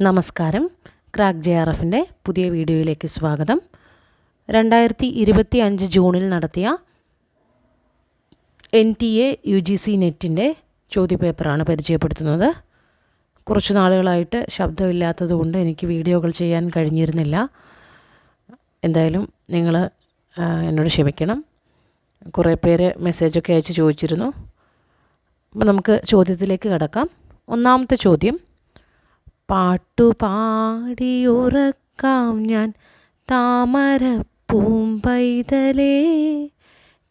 നമസ്കാരം. ക്രാക്ക് JRFൻ്റെ പുതിയ വീഡിയോയിലേക്ക് സ്വാഗതം. 2025 ജൂണിൽ നടത്തിയ NTA UGC നെറ്റിൻ്റെ ചോദ്യപേപ്പറാണ് പരിചയപ്പെടുത്തുന്നത്. കുറച്ച് നാളുകളായിട്ട് ശബ്ദമില്ലാത്തതുകൊണ്ട് എനിക്ക് വീഡിയോകൾ ചെയ്യാൻ കഴിഞ്ഞിരുന്നില്ല. എന്തായാലും നിങ്ങൾ എന്നോട് ക്ഷമിക്കണം. കുറേ പേര് മെസ്സേജൊക്കെ അയച്ച് ചോദിച്ചിരുന്നു. അപ്പോൾ നമുക്ക് ചോദ്യത്തിലേക്ക് കടക്കാം. ഒന്നാമത്തെ ചോദ്യം: പാട്ടുപാടിയുറക്കാം ഞാൻ താമരപ്പൂമ്പൈതലേ,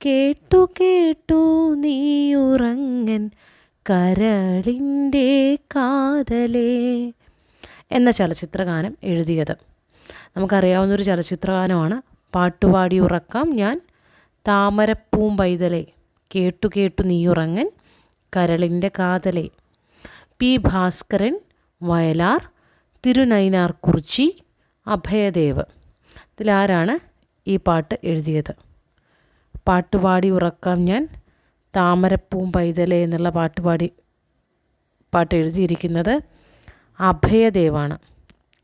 കേട്ടു കേട്ടു നീയുറങ്ങൻ കരളിൻ്റെ കാതലേ എന്ന ചലച്ചിത്രഗാനം എഴുതിയത്. നമുക്കറിയാവുന്നൊരു ചലച്ചിത്രഗാനമാണ്. പാട്ടുപാടിയുറക്കാം ഞാൻ താമരപ്പൂമ്പൈതലേ, കേട്ടു കേട്ടു നീയുറങ്ങൻ കരളിൻ്റെ കാതലേ. പി. ഭാസ്കരൻ, വയലാർ, തിരുനൈനാർകുറിച്ചി, അഭയദേവ്. ഇതിലാരാണ് ഈ പാട്ട് എഴുതിയത്? പാട്ടുപാടി ഉറക്കാം ഞാൻ താമരപ്പൂമ്പൈതലേ എന്നുള്ള പാട്ട് എഴുതിയിരിക്കുന്നത് അഭയദേവാണ്.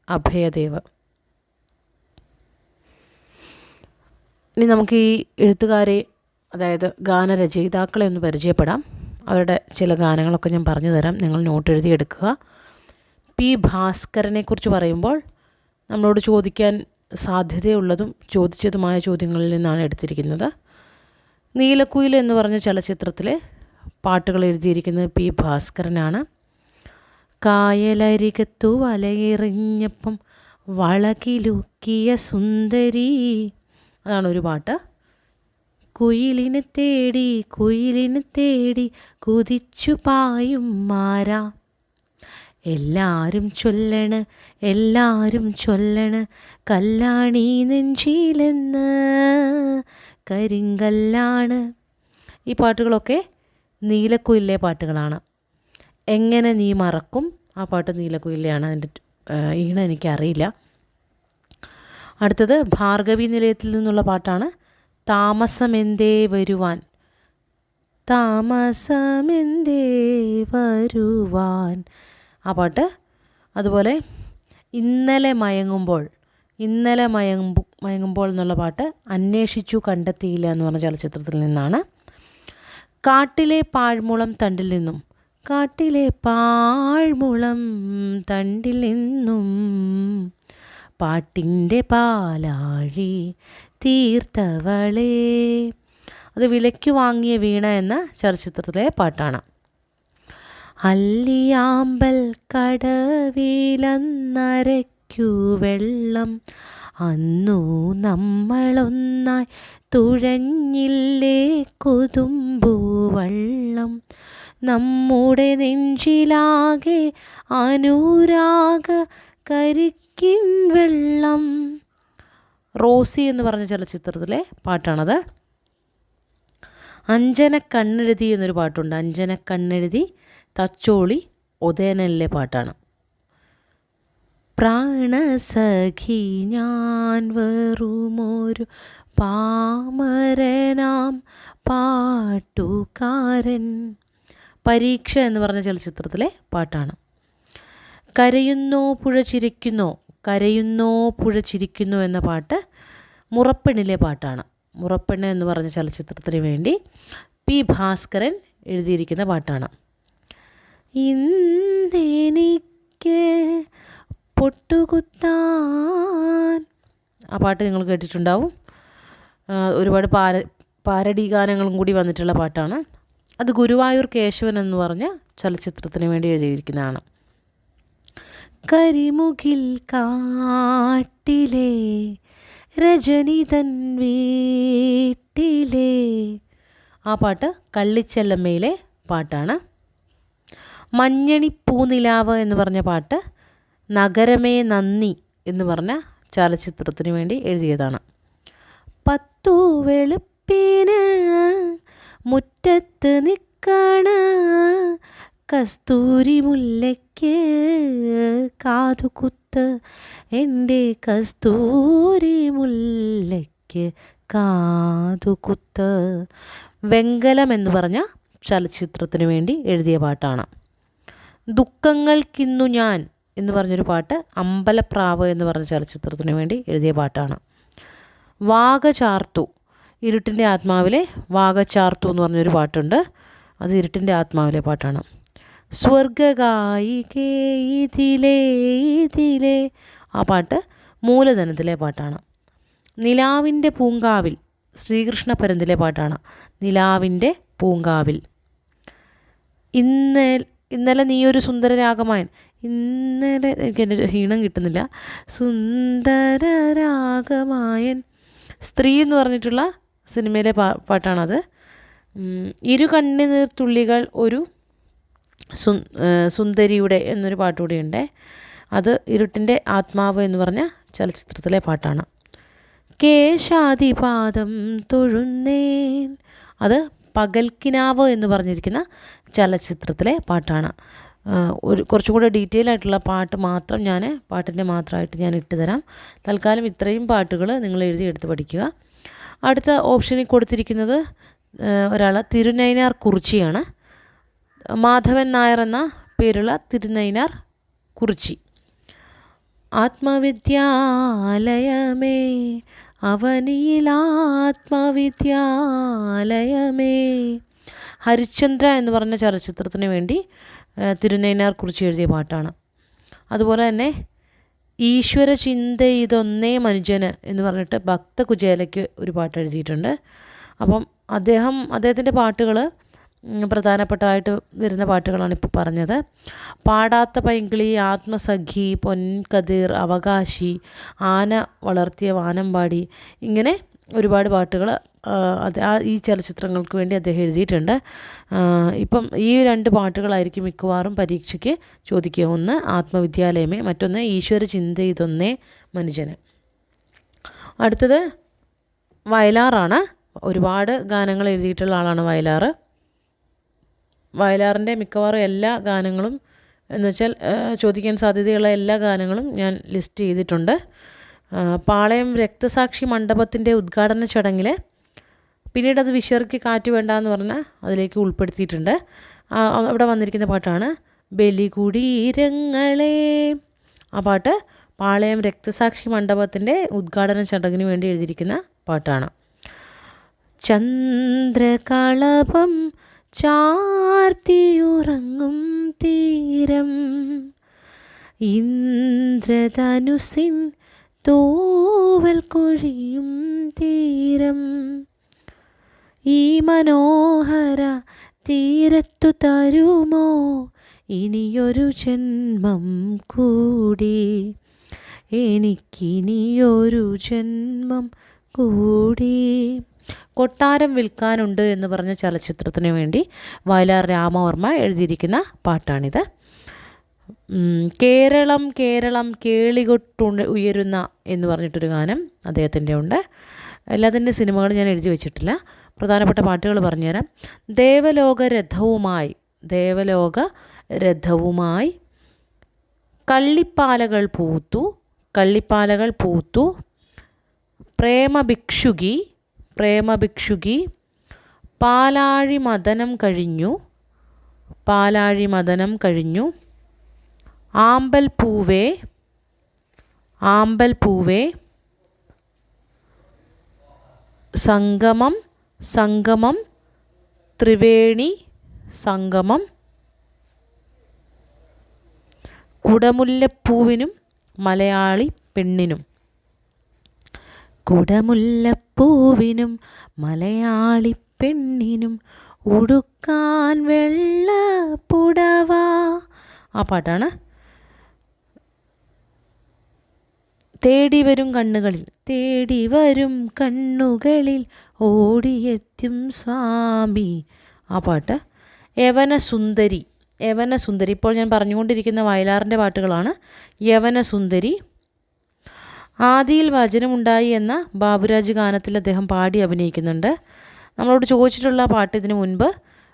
അഭയദേവ്. ഇനി നമുക്ക് ഈ എഴുത്തുകാരെ, അതായത് ഗാനരചയിതാക്കളെ ഒന്ന് പരിചയപ്പെടാം. അവരുടെ ചില ഗാനങ്ങളൊക്കെ ഞാൻ പറഞ്ഞു തരാം, നിങ്ങൾ നോട്ട് എഴുതിയെടുക്കുക. പി. ഭാസ്കരനെക്കുറിച്ച് പറയുമ്പോൾ നമ്മളോട് ചോദിക്കാൻ സാധ്യതയുള്ളതും ചോദിച്ചതുമായ ചോദ്യങ്ങളിൽ നിന്നാണ് എടുത്തിരിക്കുന്നത്. നീലക്കുയിൽ എന്ന് പറഞ്ഞ ചലച്ചിത്രത്തിലെ പാട്ടുകൾ എഴുതിയിരിക്കുന്നത് പി. ഭാസ്കരനാണ്. കായലരികത്തു വലയെറിഞ്ഞപ്പം വളകിലുക്കിയ സുന്ദരി, അതാണ് ഒരു പാട്ട്. കുയിലിന് തേടി കുതിച്ചു പായും മാര, എല്ലാരും ചൊല്ലണ് കല്ലാണി നെഞ്ചിലെന്ന് കരിങ്കല്ലാണ്. ഈ പാട്ടുകളൊക്കെ നീലക്കുയിലെ പാട്ടുകളാണ്. എങ്ങനെ നീ മറക്കും, ആ പാട്ട് നീലക്കുയിലെയാണ്. അതിൻ്റെ ഈണം എനിക്കറിയില്ല. അടുത്തത് ഭാർഗവി നിലയത്തിൽ നിന്നുള്ള പാട്ടാണ്. താമസമെന്തേ വരുവാൻ. ആ പാട്ട്. അതുപോലെ ഇന്നലെ മയങ്ങുമ്പോൾ എന്നുള്ള പാട്ട് അന്വേഷിച്ചു കണ്ടെത്തിയില്ല എന്ന് പറഞ്ഞ ചലച്ചിത്രത്തിൽ നിന്നാണ്. കാട്ടിലെ പാഴ്മുളം തണ്ടിൽ നിന്നും പാട്ടിൻ്റെ പാലാഴി തീർത്തവളേ, അത് വിലയ്ക്ക് വാങ്ങിയ വീണ എന്ന ചലച്ചിത്രത്തിലെ പാട്ടാണ്. അല്ലിയാമ്പൽ കടവിലന്നരയ്ക്കു വെള്ളം, അന്നു നമ്മളൊന്നായി തുഴഞ്ഞില്ലേ കൊതുമ്പുവള്ളം, നമ്മുടെ നെഞ്ചിലാകെ അനുരാഗ കരിക്കിൻ വെള്ളം. റോസി എന്ന് പറഞ്ഞ ചലച്ചിത്രത്തിലെ പാട്ടാണത്. അഞ്ജന കണ്ണെഴുതി എന്നൊരു പാട്ടുണ്ട്. അഞ്ജന കണ്ണെഴുതി തച്ചോളി ഉദയനനിലെ പാട്ടാണ്. പ്രാണസഖി ഞാൻ വെറുമൊരു പാമരനാം പാട്ടുകാരൻ, പരീക്ഷ എന്ന് പറഞ്ഞ ചലച്ചിത്രത്തിലെ പാട്ടാണ്. കരയുന്നോ പുഴ ചിരിക്കുന്നോ എന്ന പാട്ട് മുറപ്പെണ്ണിലെ പാട്ടാണ്. മുറപ്പെണ്ണ് എന്ന് പറഞ്ഞ ചലച്ചിത്രത്തിന് വേണ്ടി പി. ഭാസ്കരൻ എഴുതിയിരിക്കുന്ന പാട്ടാണ്. ഇന്നെനിക്ക് പൊട്ടുകുത്താൻ, ആ പാട്ട് നിങ്ങൾ കേട്ടിട്ടുണ്ടാവും. ഒരുപാട് പാരഡി ഗാനങ്ങളും കൂടി വന്നിട്ടുള്ള പാട്ടാണ്. അത് ഗുരുവായൂർ കേശവൻ എന്ന് പറഞ്ഞ ചലച്ചിത്രത്തിന് വേണ്ടി എഴുതിയിരിക്കുന്നതാണ്. കരിമുകിൽ കാട്ടിലെ രജനിതൻ വീട്ടിലെ, ആ പാട്ട് കള്ളിച്ചെല്ലമ്മയിലെ പാട്ടാണ്. മഞ്ഞണി പൂനിലാവ് എന്ന് പറഞ്ഞ പാട്ട് നഗരമേ നന്ദി എന്ന് പറഞ്ഞ ചലച്ചിത്രത്തിന് വേണ്ടി എഴുതിയതാണ്. 10 വെളുപ്പിന് മുറ്റത്ത് നിൽക്കണ കസ്തൂരി മുല്ലയ്ക്ക് കാതുകുത്ത്, എൻ്റെ കസ്തൂരി മുല്ലയ്ക്ക് കാതുകുത്ത്. വെങ്കലം എന്ന് പറഞ്ഞ ചലച്ചിത്രത്തിന് വേണ്ടി എഴുതിയ പാട്ടാണ്. ദുഃഖങ്ങൾക്കിന്നു ഞാൻ എന്ന് പറഞ്ഞൊരു പാട്ട് അമ്പലപ്രാവ് എന്ന് പറഞ്ഞ ചലച്ചിത്രത്തിന് വേണ്ടി എഴുതിയ പാട്ടാണ്. വാഗചാർത്തു, ഇരുട്ടിൻ്റെ ആത്മാവിലെ വാഗചാർത്തു എന്ന് പറഞ്ഞൊരു പാട്ടുണ്ട്. അത് ഇരുട്ടിൻ്റെ ആത്മാവിലെ പാട്ടാണ്. സ്വർഗകായികേ ഇതിലേ ഇതിലേ, ആ പാട്ട് മൂലധനത്തിലെ പാട്ടാണ്. നിലാവിൻ്റെ പൂങ്കാവിൽ, ശ്രീകൃഷ്ണ പരന്തിലെ പാട്ടാണ്. നിലാവിൻ്റെ പൂങ്കാവിൽ. ഇന്നലെ നീയൊരു സുന്ദരരാഗമായൻ, ഇന്നലെ എനിക്കെൻ്റെ ഈണം കിട്ടുന്നില്ല. സുന്ദരരാഗമായൻ, സ്ത്രീ എന്ന് പറഞ്ഞിട്ടുള്ള സിനിമയിലെ പാട്ടാണത്. ഇരു കണ്ണുനീർ തുള്ളികൾ ഒരു സുന്ദരിയുടെ എന്നൊരു പാട്ടുകൂടിയുണ്ട്. അത് ഇരുട്ടിൻ്റെ ആത്മാവ് എന്ന് പറഞ്ഞ ചലച്ചിത്രത്തിലെ പാട്ടാണ്. കേശാദിപാദം തൊഴുന്നേൻ, അത് പകൽക്കിനാവ് എന്ന് പറഞ്ഞിരിക്കുന്ന ചലച്ചിത്രത്തിലെ പാട്ടാണ്. കുറച്ചും കൂടെ ഡീറ്റെയിൽ ആയിട്ടുള്ള പാട്ട് മാത്രം പാട്ടിൻ്റെ മാത്രമായിട്ട് ഞാൻ ഇട്ടുതരാം. തൽക്കാലം ഇത്രയും പാട്ടുകൾ നിങ്ങൾ എഴുതിയെടുത്ത് പഠിക്കുക. അടുത്ത ഓപ്ഷനിൽ കൊടുത്തിരിക്കുന്നത് ഒരാൾ തിരുനൈനാർ കുറിച്ചിയാണ്. മാധവൻ നായർ എന്ന പേരുള്ള തിരുനൈനാർ കുറിച്ചി. ആത്മവിദ്യാലയമേ അവനിയിലാത്മവിദ്യാലയമേ, ഹരിശ്ചന്ദ്ര എന്ന് പറഞ്ഞ ചലച്ചിത്രത്തിന് വേണ്ടി തിരുനൈനാർ കുറിച്ച് എഴുതിയ പാട്ടാണ്. അതുപോലെ തന്നെ ഈശ്വര ചിന്ത ഇതൊന്നേ മനുജന് എന്ന് പറഞ്ഞിട്ട് ഭക്ത കുചേലയ്ക്ക് ഒരു പാട്ട് എഴുതിയിട്ടുണ്ട്. അപ്പം അദ്ദേഹത്തിൻ്റെ പാട്ടുകൾ പ്രധാനപ്പെട്ടതായിട്ട് വരുന്ന പാട്ടുകളാണ് ഇപ്പോൾ പറഞ്ഞത്. പാടാത്ത പൈങ്കിളി, ആത്മസഖി, പൊൻകതിർ, അവകാശി, ആന വളർത്തിയ വാനമ്പാടി, ഇങ്ങനെ ഒരുപാട് പാട്ടുകൾ ഈ ചലച്ചിത്രങ്ങൾക്ക് വേണ്ടി അദ്ദേഹം എഴുതിയിട്ടുണ്ട്. ഇപ്പം ഈ 2 പാട്ടുകളായിരിക്കും മിക്കവാറും പരീക്ഷയ്ക്ക് ചോദിക്കുക. ഒന്ന് ആത്മവിദ്യാലയമേ, മറ്റൊന്ന് ഈശ്വര ചിന്ത ഇതൊന്നേ മനുജന്. അടുത്തത് വയലാറാണ്. ഒരുപാട് ഗാനങ്ങൾ എഴുതിയിട്ടുള്ള ആളാണ് വയലാർ. വയലാറിൻ്റെ മിക്കവാറും എല്ലാ ഗാനങ്ങളും എന്ന് വെച്ചാൽ ചോദിക്കാൻ സാധ്യതയുള്ള എല്ലാ ഗാനങ്ങളും ഞാൻ ലിസ്റ്റ് ചെയ്തിട്ടുണ്ട്. പാളയം രക്തസാക്ഷി മണ്ഡപത്തിൻ്റെ ഉദ്ഘാടന ചടങ്ങിൽ പിന്നീട് അത് വിശർക്ക് കാറ്റ് വേണ്ട എന്ന് പറഞ്ഞാൽ അതിലേക്ക് ഉൾപ്പെടുത്തിയിട്ടുണ്ട്. അവിടെ വന്നിരിക്കുന്ന പാട്ടാണ് ബലികുടീരങ്ങളെ. ആ പാട്ട് പാളയം രക്തസാക്ഷി മണ്ഡപത്തിൻ്റെ ഉദ്ഘാടന ചടങ്ങിന് വേണ്ടി എഴുതിയിരിക്കുന്ന പാട്ടാണ്. ചന്ദ്രകളഭം ചാർത്തിയുറങ്ങും തീരം, ഇന്ദ്രധനുസിൻ തൂവൽ കൊഴിയും തീരം, ഈ മനോഹര തീരത്തു തരുമോ ഇനിയൊരു ജന്മം കൂടി, എനിക്കിനിയൊരു ജന്മം കൂടി. കൊട്ടാരം വിൽക്കാനുണ്ട് എന്ന് പറഞ്ഞ ചലച്ചിത്രത്തിന് വേണ്ടി വയലാർ രാമവർമ്മ എഴുതിയിരിക്കുന്ന പാട്ടാണിത്. കേരളം കേരളം കേളികൊട്ടു ഉയരുന്ന എന്ന് പറഞ്ഞിട്ടൊരു ഗാനം അദ്ദേഹത്തിൻ്റെ ഉണ്ട്. എല്ലാത്തിൻ്റെ സിനിമകൾ ഞാൻ എഴുതി വെച്ചിട്ടില്ല. പ്രധാനപ്പെട്ട പാട്ടുകൾ പറഞ്ഞുതരാം. ദേവലോക രഥവുമായി കള്ളിപ്പാലകൾ പൂത്തു, പ്രേമഭിക്ഷുകി, പാലാഴി മദനം കഴിഞ്ഞു, ആമ്പൽ പൂവേ, സംഗമം, ത്രിവേണി സംഗമം, കുടമുല്ലപ്പൂവിനും മലയാളി പെണ്ണിനും, കുടമുല്ലപ്പൂവിനും മലയാളി പെണ്ണിനും ഉടുക്കാൻ വെള്ളപ്പുടവ. ആ പാട്ടാണ്. തേടി വരും കണ്ണുകളിൽ ഓടിയെത്തും സ്വാമി. ആ പാട്ട്. യവനസുന്ദരി. ഇപ്പോൾ ഞാൻ പറഞ്ഞുകൊണ്ടിരിക്കുന്ന വയലാറിൻ്റെ പാട്ടുകളാണ്. യവനസുന്ദരി. ആദിയിൽ വചനമുണ്ടായി എന്ന ബാബുരാജ് ഗാനത്തിൽ അദ്ദേഹം പാടി അഭിനയിക്കുന്നുണ്ട്. നമ്മളോട് ചോദിച്ചിട്ടുള്ള പാട്ട് ഇതിനു മുൻപ്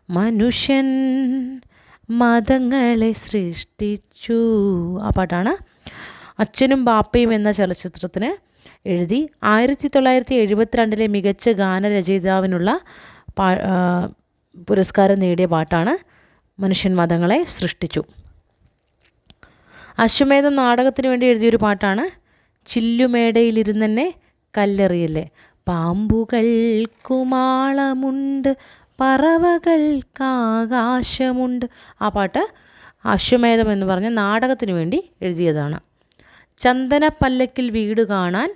മനുഷ്യൻ മതങ്ങളെ സൃഷ്ടിച്ചു. ആ പാട്ടാണ്. അച്ഛനും ബാപ്പയും എന്ന ചലച്ചിത്രത്തിന് എഴുതി 1972 മികച്ച ഗാനരചയിതാവിനുള്ള പുരസ്കാരം നേടിയ പാട്ടാണ് മനുഷ്യൻ മതങ്ങളെ സൃഷ്ടിച്ചു. അശ്വമേധം നാടകത്തിന് വേണ്ടി എഴുതിയൊരു പാട്ടാണ് ചില്ലുമേടയിലിരുന്നെന്നെ കല്ലെറിയല്ലേ. പാമ്പുകൾക്കു മാളമുണ്ട് പറവകൾക്കാകാശമുണ്ട്. ആ പാട്ട് അശ്വമേധം എന്ന് പറഞ്ഞ നാടകത്തിന് വേണ്ടി എഴുതിയതാണ്. ചന്ദനപ്പല്ലക്കിൽ വീട് കാണാൻ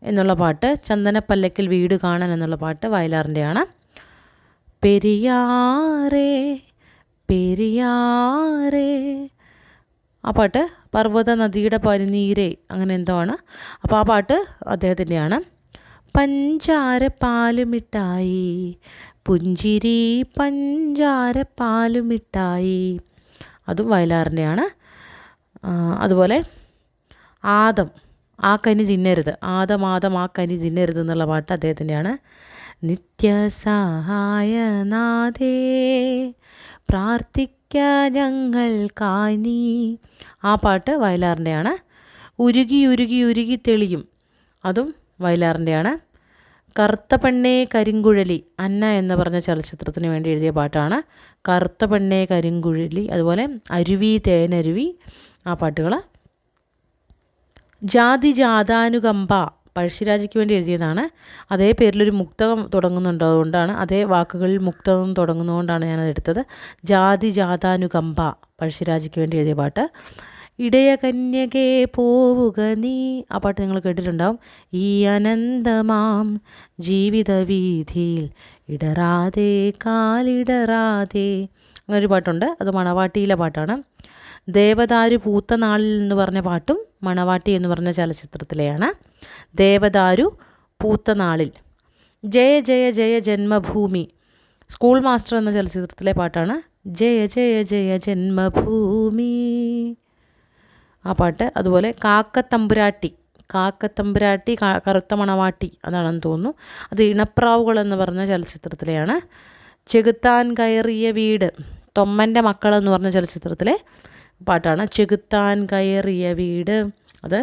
എന്നുള്ള പാട്ട്, ചന്ദനപ്പല്ലക്കിൽ വീട് കാണാൻ എന്നുള്ള പാട്ട് വയലാറിൻ്റെയാണ്. പെരിയാറേ പെരിയാറേ, ആ പാട്ട് പർവ്വത നദിയുടെ പനിനീരേ അങ്ങനെ എന്തോ ആണ്. അപ്പോൾ ആ പാട്ട് അദ്ദേഹത്തിൻ്റെയാണ്. പഞ്ചാര പാലുമിട്ടായി പുഞ്ചിരി പഞ്ചാര പാലുമിട്ടായി, അതും വയലാറിൻ്റെയാണ്. അതുപോലെ ആദം ആ കനി തിന്നരുത്, ആദം ആദം ആ കനി തിന്നരുത് എന്നുള്ള പാട്ട് അദ്ദേഹത്തിൻ്റെയാണ്. നിത്യസഹായനാഥേ പ്രാർത്ഥിക്ക ഞങ്ങൾക്കായി നീ, ആ പാട്ട് വയലാറിൻ്റെയാണ്. ഉരുകി ഉരുകി ഉരുകി തെളിയും, അതും വയലാറിൻ്റെയാണ്. കറുത്ത പെണ്ണേ കരിങ്കുഴലി അന്ന എന്ന് പറഞ്ഞ ചലച്ചിത്രത്തിന് വേണ്ടി എഴുതിയ പാട്ടാണ് കറുത്ത പെണ്ണേ കരിങ്കുഴലി. അതുപോലെ അരുവി തേനരുവി, ആ പാട്ടുകൾ. ജാതി ജാതാനുകമ്പ പഴശ്ശിരാജയ്ക്ക് വേണ്ടി എഴുതിയതാണ്. അതേ പേരിലൊരു മുക്തകം തുടങ്ങുന്നുണ്ട്, അതുകൊണ്ടാണ് അതേ വാക്കുകളിൽ മുക്തകം തുടങ്ങുന്നതുകൊണ്ടാണ് ഞാനത് എടുത്തത്. ജാതി ജാതാനുകമ്പ പഴശ്ശിരാജയ്ക്ക് വേണ്ടി എഴുതിയ പാട്ട്. ഇടയ കന്യകേ പോവുക നീ, ആ പാട്ട് നിങ്ങൾ കേട്ടിട്ടുണ്ടാവും. ഈ അനന്തമാം ജീവിത വീഥിയിൽ ഇടറാതെ കാലിടറാതെ, അങ്ങനൊരു പാട്ടുണ്ട്, അത് മണവാട്ടിയിലെ പാട്ടാണ്. ദേവദാരു പൂത്ത നാളിൽ എന്ന് പറഞ്ഞ പാട്ടും മണവാട്ടി എന്ന് പറഞ്ഞ ചലച്ചിത്രത്തിലെയാണ്. ദേവദാരു പൂത്ത നാളിൽ. ജയ ജയ ജയ ജന്മഭൂമി സ്കൂൾ മാസ്റ്റർ എന്ന ചലച്ചിത്രത്തിലെ പാട്ടാണ്. ജയ ജയ ജയ ജന്മഭൂമി, ആ പാട്ട്. അതുപോലെ കാക്കത്തമ്പുരാട്ടി, കാക്കത്തമ്പുരാട്ടി കറുത്ത മണവാട്ടി അതാണെന്ന് തോന്നുന്നു, അത് ഇണപ്രാവുകൾ എന്ന് പറഞ്ഞ ചലച്ചിത്രത്തിലെയാണ്. ചെകുത്താൻ കയറിയ വീട് തൊമ്മൻ്റെ മക്കൾ എന്ന് പറഞ്ഞ ചലച്ചിത്രത്തിലെ പാട്ടാണ്. ചെകുത്താൻ കയറിയ വീട്, അത്.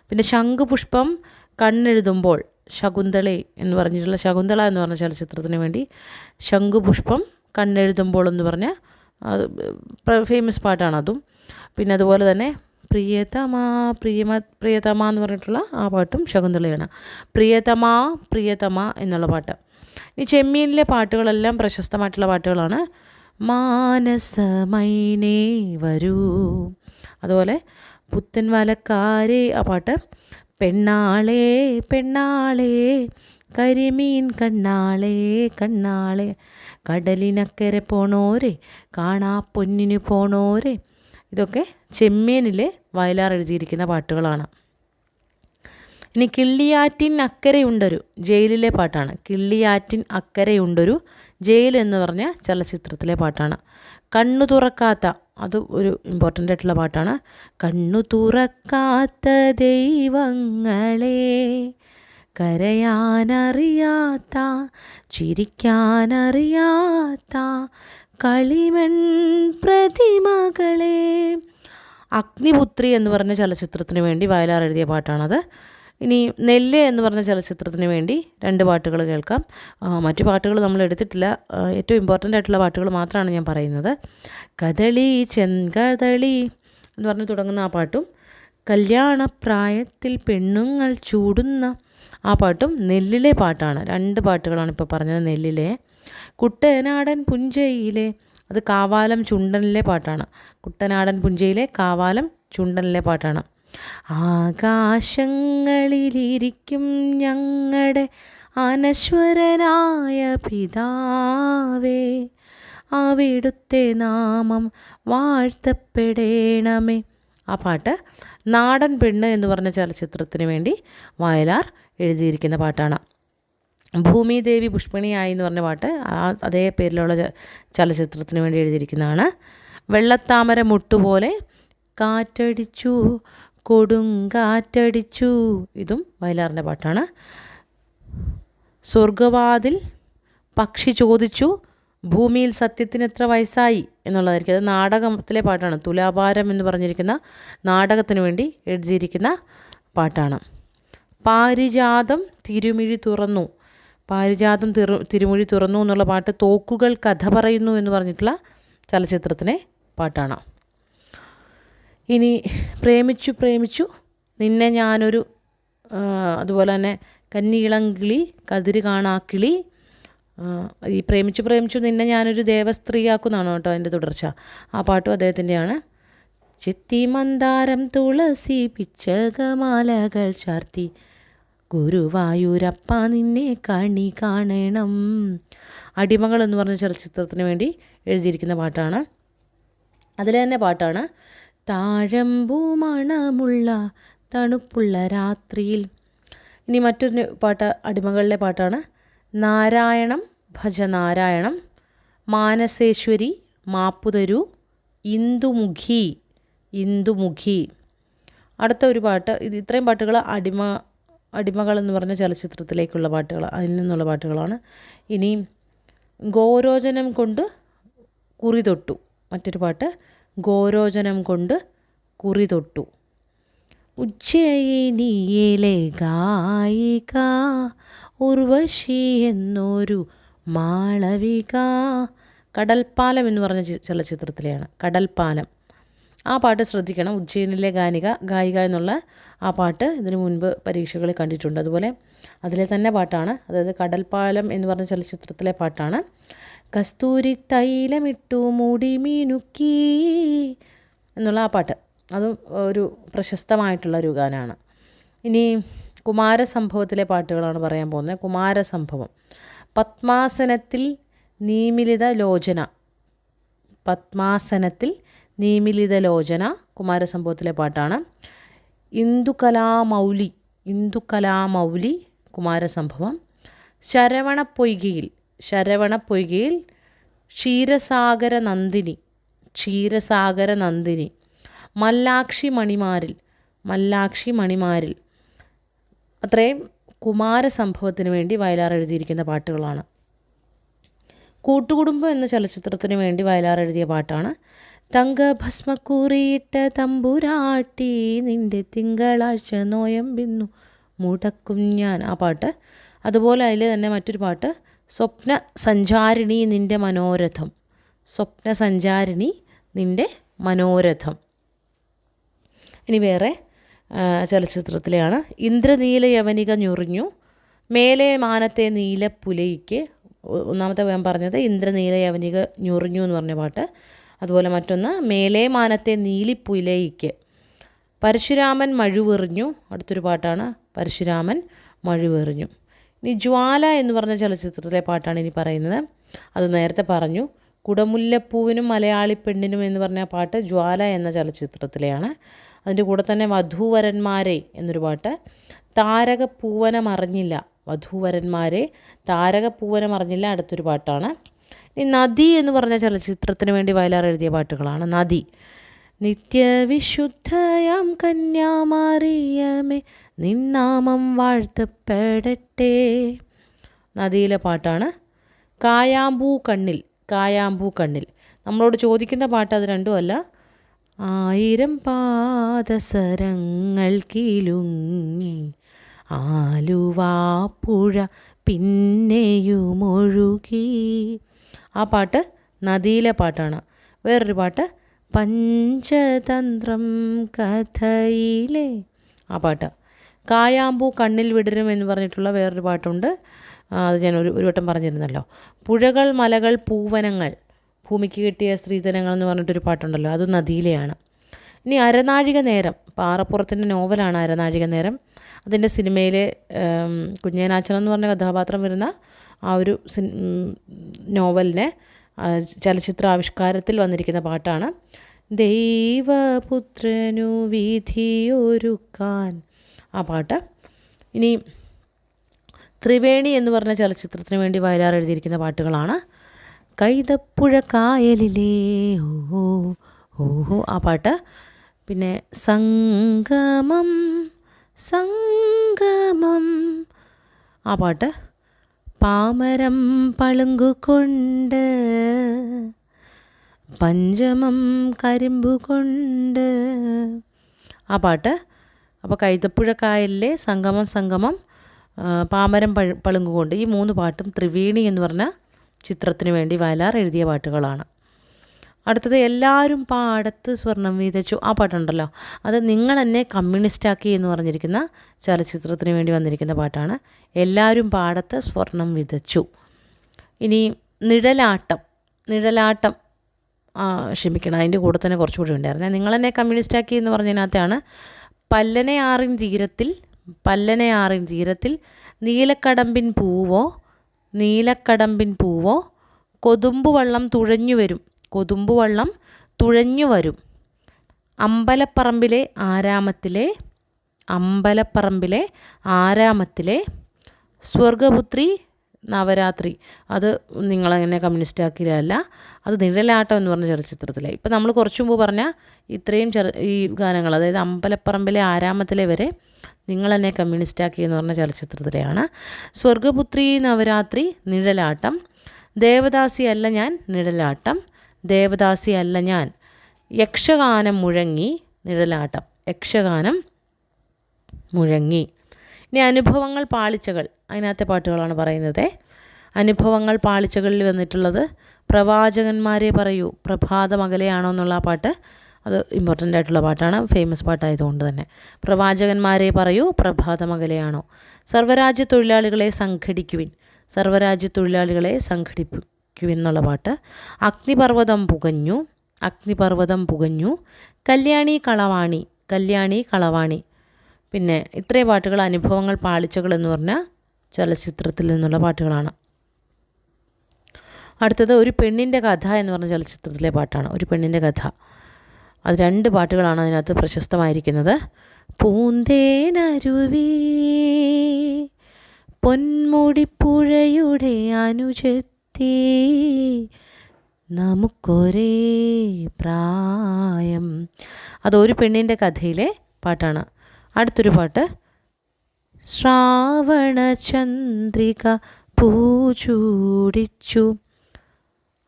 പിന്നെ ശംഖുപുഷ്പം കണ്ണെഴുതുമ്പോൾ ശകുന്തളെ എന്ന് പറഞ്ഞിട്ടുള്ള ശകുന്തള എന്ന് പറഞ്ഞ ചലച്ചിത്രത്തിന് വേണ്ടി ശംഖുപുഷ്പം കണ്ണെഴുതുമ്പോൾ എന്ന് പറഞ്ഞ ഫേമസ് പാട്ടാണ് അതും. പിന്നെ അതുപോലെ തന്നെ പ്രിയതമാ പ്രിയതമ എന്ന് പറഞ്ഞിട്ടുള്ള ആ പാട്ടും ശകുന്തളയാണ്. പ്രിയതമാ പ്രിയതമ എന്നുള്ള പാട്ട്. ഈ ചെമ്മീനിലെ പാട്ടുകളെല്ലാം പ്രശസ്തമായിട്ടുള്ള പാട്ടുകളാണ്. മാനസമൈനേ വരൂ, അതുപോലെ പുത്തൻ വലക്കാരേ, ആ പാട്ട്. പെണ്ണാളേ പെണ്ണാളേ കരിമീൻ കണ്ണാളേ കണ്ണാളേ കടലിനക്കരെ പോണോരെ കാണാ പൊന്നിന് പോണോരെ, ഇതൊക്കെ ചെമ്മീനിലെ വയലാർ എഴുതിയിരിക്കുന്ന പാട്ടുകളാണ്. ഇനി കിള്ളിയാറ്റിൻ അക്കരയുണ്ടൊരു ജയിലിലെ പാട്ടാണ്. കിള്ളിയാറ്റിൻ അക്കരയുണ്ടൊരു ജയിൽ എന്ന് പറഞ്ഞ ചലച്ചിത്രത്തിലെ പാട്ടാണ്. കണ്ണു തുറക്കാത്ത, അത് ഒരു ഇമ്പോർട്ടൻ്റ് ആയിട്ടുള്ള പാട്ടാണ്. കണ്ണു തുറക്കാത്ത ദൈവങ്ങളെ കരയാനറിയാത്ത ചിരിക്കാനറിയാത്ത കളിമൺ പ്രതിമകളെ. അഗ്നിപുത്രി എന്ന് പറഞ്ഞ ചലച്ചിത്രത്തിന് വേണ്ടി വയലാർ എഴുതിയ പാട്ടാണത്. ഇനി നെല്ല് എന്ന് പറഞ്ഞ ചലച്ചിത്രത്തിന് വേണ്ടി 2 പാട്ടുകൾ കേൾക്കാം. മറ്റു പാട്ടുകൾ നമ്മൾ എടുത്തിട്ടില്ല, ഏറ്റവും ഇമ്പോർട്ടൻ്റ് ആയിട്ടുള്ള പാട്ടുകൾ മാത്രമാണ് ഞാൻ പറയുന്നത്. കദളി ചെങ്കദളി എന്ന് പറഞ്ഞ് തുടങ്ങുന്ന ആ പാട്ടും, കല്യാണപ്രായത്തിൽ പെണ്ണുങ്ങൾ ചൂടുന്ന ആ പാട്ടും നെല്ലിലെ പാട്ടാണ്. 2 പാട്ടുകളാണ് ഇപ്പോൾ പറഞ്ഞത് നെല്ലിലെ. കുട്ടനാടൻ പുഞ്ചയിലെ, അത് കാവാലം ചുണ്ടനിലെ പാട്ടാണ്. കുട്ടനാടൻ പുഞ്ചയിലെ കാവാലം ചുണ്ടനിലെ പാട്ടാണ്. ആകാശങ്ങളിലിരിക്കും ഞങ്ങളുടെ അനശ്വരനായ പിതാവേ അവിടുത്തെ നാമം വാഴ്ത്തപ്പെടേണമേ, ആ പാട്ട് നാടൻ പെണ്ണ് എന്ന് പറഞ്ഞ ചലച്ചിത്രത്തിന് വേണ്ടി വയലാർ എഴുതിയിരിക്കുന്ന പാട്ടാണ്. ഭൂമിദേവി പുഷ്പിണിയായി എന്ന് പറഞ്ഞ പാട്ട് അതേ പേരിലുള്ള ചലച്ചിത്രത്തിന് വേണ്ടി എഴുതിയിരിക്കുന്നതാണ്. വെള്ളത്താമര മുട്ടുപോലെ കാറ്റടിച്ചു കൊടുങ്കാറ്റടിച്ചു, ഇതും വയലാറിൻ്റെ പാട്ടാണ്. സ്വർഗവാതിൽ പക്ഷി ചോദിച്ചു ഭൂമിയിൽ സത്യത്തിന് എത്ര വയസ്സായി എന്നുള്ളതായിരിക്കും. അത് നാടകത്തിലെ പാട്ടാണ്. തുലാഭാരം എന്ന് പറഞ്ഞിരിക്കുന്ന നാടകത്തിന് വേണ്ടി എഴുതിയിരിക്കുന്ന പാട്ടാണ്. പാരിജാതം തിരുമിഴി തുറന്നു, പാരിജാതം തിരുമൊഴി തുറന്നു എന്നുള്ള പാട്ട് തോക്കുകൾ കഥ പറയുന്നു എന്ന് പറഞ്ഞിട്ടുള്ള ചലച്ചിത്രത്തിലെ പാട്ടാണ്. ഇനി പ്രേമിച്ചു പ്രേമിച്ചു നിന്നെ ഞാനൊരു അതുപോലെ തന്നെ കന്നിയിളങ്കിളി കതിര് കാണാക്കിളി, ഈ പ്രേമിച്ചു പ്രേമിച്ചു നിന്നെ ഞാനൊരു ദേവസ്ത്രീയാക്കുന്നതാണ് കേട്ടോ അതിൻ്റെ തുടർച്ച. ആ പാട്ടും അദ്ദേഹത്തിൻ്റെയാണ്. ചെത്തി മന്ദാരം തുളസി പിച്ചകമാലകൾ ചാർത്തി ഗുരുവായൂരപ്പ നിന്നെ കണി കാണണം. അടിമകൾ എന്ന് പറഞ്ഞ ചലച്ചിത്രത്തിന് വേണ്ടി എഴുതിയിരിക്കുന്ന പാട്ടാണ്. അതിൽ തന്നെ പാട്ടാണ് താഴമ്പൂ മണമുള്ള തണുപ്പുള്ള രാത്രിയിൽ. ഇനി മറ്റൊരു പാട്ട് അടിമകളിലെ പാട്ടാണ് നാരായണം ഭജ നാരായണം, മാനസേശ്വരി മാപ്പുതരൂ, ഇന്ദുമുഖി ഇന്ദുമുഖി. അടുത്ത ഒരു പാട്ട്, ഇത്രയും പാട്ടുകൾ അടിമകൾ എന്ന് പറഞ്ഞ ചലച്ചിത്രത്തിലേക്കുള്ള പാട്ടുകൾ, അതിൽ നിന്നുള്ള പാട്ടുകളാണ്. ഇനി ഗോരോചനം കൊണ്ട് കുറി തൊട്ടു, മറ്റൊരു പാട്ട് ഗോരോചനം കൊണ്ട് കുറി തൊട്ടു. ഉജ്ജയിനിയിലെ ഗായിക ഉർവശി എന്നൊരു മാളവിക. കടൽപ്പാലം എന്ന് പറഞ്ഞ ചലച്ചിത്രത്തിലെയാണ്, കടൽപ്പാലം. ആ പാട്ട് ശ്രദ്ധിക്കണം. ഉജ്ജയിനിലെ ഗായിക എന്നുള്ള ആ പാട്ട് ഇതിനു മുൻപ് പരീക്ഷകളിൽ കണ്ടിട്ടുണ്ട്. അതുപോലെ അതിലെ തന്നെ പാട്ടാണ്, അതായത് കടൽപ്പാലം എന്ന് പറഞ്ഞ ചലച്ചിത്രത്തിലെ പാട്ടാണ്. കസ്തൂരി തൈലമിട്ടു മുടി മിനുക്കി എന്നുള്ള ആ പാട്ട്, അതും ഒരു പ്രശസ്തമായിട്ടുള്ള ഒരു ഗാനമാണ്. ഇനി കുമാരസംഭവത്തിലെ പാട്ടുകളാണ് പറയാൻ പോകുന്നത്. കുമാരസംഭവം. പത്മാസനത്തിൽ നീമിലിത ലോചന, പത്മാസനത്തിൽ നീമിലിത ലോചന കുമാരസംഭവത്തിലെ പാട്ടാണ്. ഇന്ദുകലാമൗലി കുമാരസംഭവം. ശരവണപ്പൊയ്കയിൽ ക്ഷീരസാഗര നന്ദിനി. മല്ലാക്ഷി മണിമാരിൽ. അത്രയും കുമാരസംഭവത്തിന് വേണ്ടി വയലാർ എഴുതിയിരിക്കുന്ന പാട്ടുകളാണ്. കൂട്ടുകുടുംബം എന്ന ചലച്ചിത്രത്തിന് വേണ്ടി വയലാർ എഴുതിയ പാട്ടാണ് തങ്കഭസ്മക്കുറിയിട്ട തമ്പുരാട്ടി നിൻ്റെ തിങ്കളാഴ്ച നോയമ്പിന്നു മുടക്കും ഞാൻ. ആ പാട്ട്. അതുപോലെ അതിൽ തന്നെ മറ്റൊരു പാട്ട് സ്വപ്ന സഞ്ചാരിണി നിൻ്റെ മനോരഥം. ഇനി വേറെ ചലച്ചിത്രത്തിലെയാണ്. ഇന്ദ്രനീല യവനിക ഞൊറിഞ്ഞു മേലെ മാനത്തെ നീലപ്പുലയിക്ക്. ഒന്നാമത്തെ ഞാൻ പറഞ്ഞത് ഇന്ദ്രനീല യവനിക ഞൊറിഞ്ഞു എന്ന് പറഞ്ഞ പാട്ട്. അതുപോലെ മറ്റൊന്ന് മേലെ മാനത്തെ നീലിപ്പുലയിക്ക്. പരശുരാമൻ മഴുവെറിഞ്ഞു, അടുത്തൊരു പാട്ടാണ് പരശുരാമൻ മഴുവെറിഞ്ഞു. ഇനി ജ്വാല എന്ന് പറഞ്ഞ ചലച്ചിത്രത്തിലെ പാട്ടാണ് ഇനി പറയുന്നത്. അത് നേരത്തെ പറഞ്ഞു. കുടമുല്ലപ്പൂവിനും മലയാളി പെണ്ണിനും എന്ന് പറഞ്ഞ പാട്ട് ജ്വാല എന്ന ചലച്ചിത്രത്തിലെയാണ്. അതിൻ്റെ കൂടെ തന്നെ വധൂവരന്മാരെ എന്നൊരു പാട്ട്. താരകപ്പൂവനമറിഞ്ഞില്ല അടുത്തൊരു പാട്ടാണ്. ഈ നദി എന്ന് പറഞ്ഞ ചലച്ചിത്രത്തിന് വേണ്ടി വയലാർ എഴുതിയ പാട്ടുകളാണ്. നദി. നിത്യവിശുദ്ധയാം കന്യാമറിയമേ നിന്നാമം വാഴ്ത്തപ്പെടട്ടെ. നദിയിലെ പാട്ടാണ്. കായാമ്പൂ കണ്ണിൽ. നമ്മളോട് ചോദിക്കുന്ന പാട്ട് അത് രണ്ടുമല്ല. 1000 പാദസരങ്ങൾ കിലുങ്ങി ആലുവാപ്പുഴ പിന്നെയുമൊഴുകി. ആ പാട്ട് നദിയിലെ പാട്ടാണ്. വേറൊരു പാട്ട് പഞ്ചതന്ത്രം കഥയിലെ ആ പാട്ട്. കായാമ്പൂ കണ്ണിൽ വിടരും എന്ന് പറഞ്ഞിട്ടുള്ള വേറൊരു പാട്ടുണ്ട്. അത് ഞാൻ ഒരു വട്ടം പറഞ്ഞിരുന്നല്ലോ. പുഴകൾ മലകൾ പൂവനങ്ങൾ ഭൂമിക്ക് കിട്ടിയ സ്ത്രീധനങ്ങൾ എന്ന് പറഞ്ഞിട്ടൊരു പാട്ടുണ്ടല്ലോ, അത് നദിയിലെയാണ്. ഇനി അരനാഴിക നേരം, പാറപ്പുറത്തിൻ്റെ നോവലാണ് അരനാഴിക നേരം. അതിൻ്റെ സിനിമയിലെ കുഞ്ഞനാച്ചൻ എന്ന് പറഞ്ഞ കഥാപാത്രം വരുന്ന ആ ഒരു നോവലിനെ ചലച്ചിത്രാവിഷ്കാരത്തിൽ വന്നിരിക്കുന്ന പാട്ടാണ്. ദൈവപുത്രനു വിധിയൊരുക്കാൻ ആ പാട്ട്. ഇനി ത്രിവേണി എന്ന് പറഞ്ഞ ചലച്ചിത്രത്തിന് വേണ്ടി വയലാർ എഴുതിയിരിക്കുന്ന പാട്ടുകളാണ്. കൈതപ്പുഴ കായലിലേ ഓ ഓഹോ ആ പാട്ട്. പിന്നെ സംഗമം ആ പാട്ട്. പാമരം പളുങ്കുകൊണ്ട് പഞ്ചമം കരിമ്പുകൊണ്ട് ആ പാട്ട്. അപ്പോൾ കൈതപ്പുഴ കായലിലെ സംഗമം പാമരം പളുങ്കുകൊണ്ട്, ഈ 3 പാട്ടും ത്രിവേണി എന്ന് പറഞ്ഞ ചിത്രത്തിന് വേണ്ടി വയലാർ എഴുതിയ പാട്ടുകളാണ്. അടുത്തത് എല്ലാവരും പാടത്ത് സ്വർണം വീതിച്ചു. ആ പാട്ടുണ്ടല്ലോ, അത് നിങ്ങൾ എന്നെ കമ്മ്യൂണിസ്റ്റാക്കി എന്ന് പറഞ്ഞിരിക്കുന്ന ചലച്ചിത്രത്തിന് വേണ്ടി വന്നിരിക്കുന്ന പാട്ടാണ്. എല്ലാവരും പാടത്ത് സ്വർണം വിതച്ചു. ഇനി നിഴലാട്ടം. ക്ഷമിക്കണം, അതിൻ്റെ കൂടെ തന്നെ കുറച്ചുകൂടി ഉണ്ടായിരുന്നേ. നിങ്ങളെന്നെ കമ്മ്യൂണിസ്റ്റാക്കി എന്ന് പറഞ്ഞതിനകത്താണ് പല്ലനയാറിൻ തീരത്തിൽ നീലക്കടമ്പിൻ പൂവോ കൊതുമ്പുവള്ളം തുഴഞ്ഞു വരും അമ്പലപ്പറമ്പിലെ ആരാമത്തിലെ സ്വർഗപുത്രി നവരാത്രി. അത് നിങ്ങളങ്ങനെ കമ്മ്യൂണിസ്റ്റാക്കിയതല്ല, അത് നിഴലാട്ടം എന്ന് പറഞ്ഞ ചലച്ചിത്രത്തിലെ. ഇപ്പം നമ്മൾ കുറച്ചു മുമ്പ് പറഞ്ഞ ഇത്രയും ഈ ഗാനങ്ങൾ, അതായത് അമ്പലപ്പറമ്പിലെ ആരാമത്തിലെ വരെ നിങ്ങളെന്നെ കമ്മ്യൂണിസ്റ്റാക്കി എന്ന് പറഞ്ഞ ചലച്ചിത്രത്തിലെയാണ്. സ്വർഗപുത്രി നവരാത്രി നിഴലാട്ടം, ദേവദാസി അല്ല ഞാൻ നിഴലാട്ടം, ദേവദാസി അല്ല ഞാൻ, യക്ഷഗാനം മുഴങ്ങി നിഴലാട്ടം, യക്ഷഗാനം മുഴങ്ങി. ഇനി അനുഭവങ്ങൾ പാളിച്ചകൾ, അതിനകത്തെ പാട്ടുകളാണ് പറയുന്നത്. അനുഭവങ്ങൾ പാളിച്ചകളിൽ വന്നിട്ടുള്ളത് പ്രവാചകന്മാരെ പറയൂ പ്രഭാതമകലെയാണോ എന്നുള്ള ആ പാട്ട്. അത് ഇമ്പോർട്ടൻ്റ് ആയിട്ടുള്ള പാട്ടാണ്, ഫേമസ് പാട്ടായതുകൊണ്ട് തന്നെ. പ്രവാചകന്മാരെ പറയൂ പ്രഭാതമകലെയാണോ. സർവ്വരാജ്യ തൊഴിലാളികളെ സംഘടിക്കുവിൻ എന്നുള്ള പാട്ട്. അഗ്നിപർവ്വതം പുകഞ്ഞു, കല്യാണി കളവാണി. പിന്നെ ഇത്രയും പാട്ടുകൾ അനുഭവങ്ങൾ പാളിച്ചകൾ എന്ന് പറഞ്ഞ ചലച്ചിത്രത്തിൽ നിന്നുള്ള പാട്ടുകളാണ്. അടുത്തത് ഒരു പെണ്ണിൻ്റെ കഥ എന്ന് പറഞ്ഞ ചലച്ചിത്രത്തിലെ പാട്ടാണ്. ഒരു പെണ്ണിൻ്റെ കഥ, അത് 2 പാട്ടുകളാണ് അതിനകത്ത് പ്രശസ്തമായിരിക്കുന്നത്. പൂന്തേനരുവി പൊന്മുടിപ്പുഴയുടെ അനുജത്തി നമുക്കൊരേ പ്രായം, അത് ഒരു പെണ്ണിൻ്റെ കഥയിലെ പാട്ടാണ്. അടുത്തൊരു പാട്ട് ശ്രാവണചന്ദ്രിക പൂചൂടിച്ചു,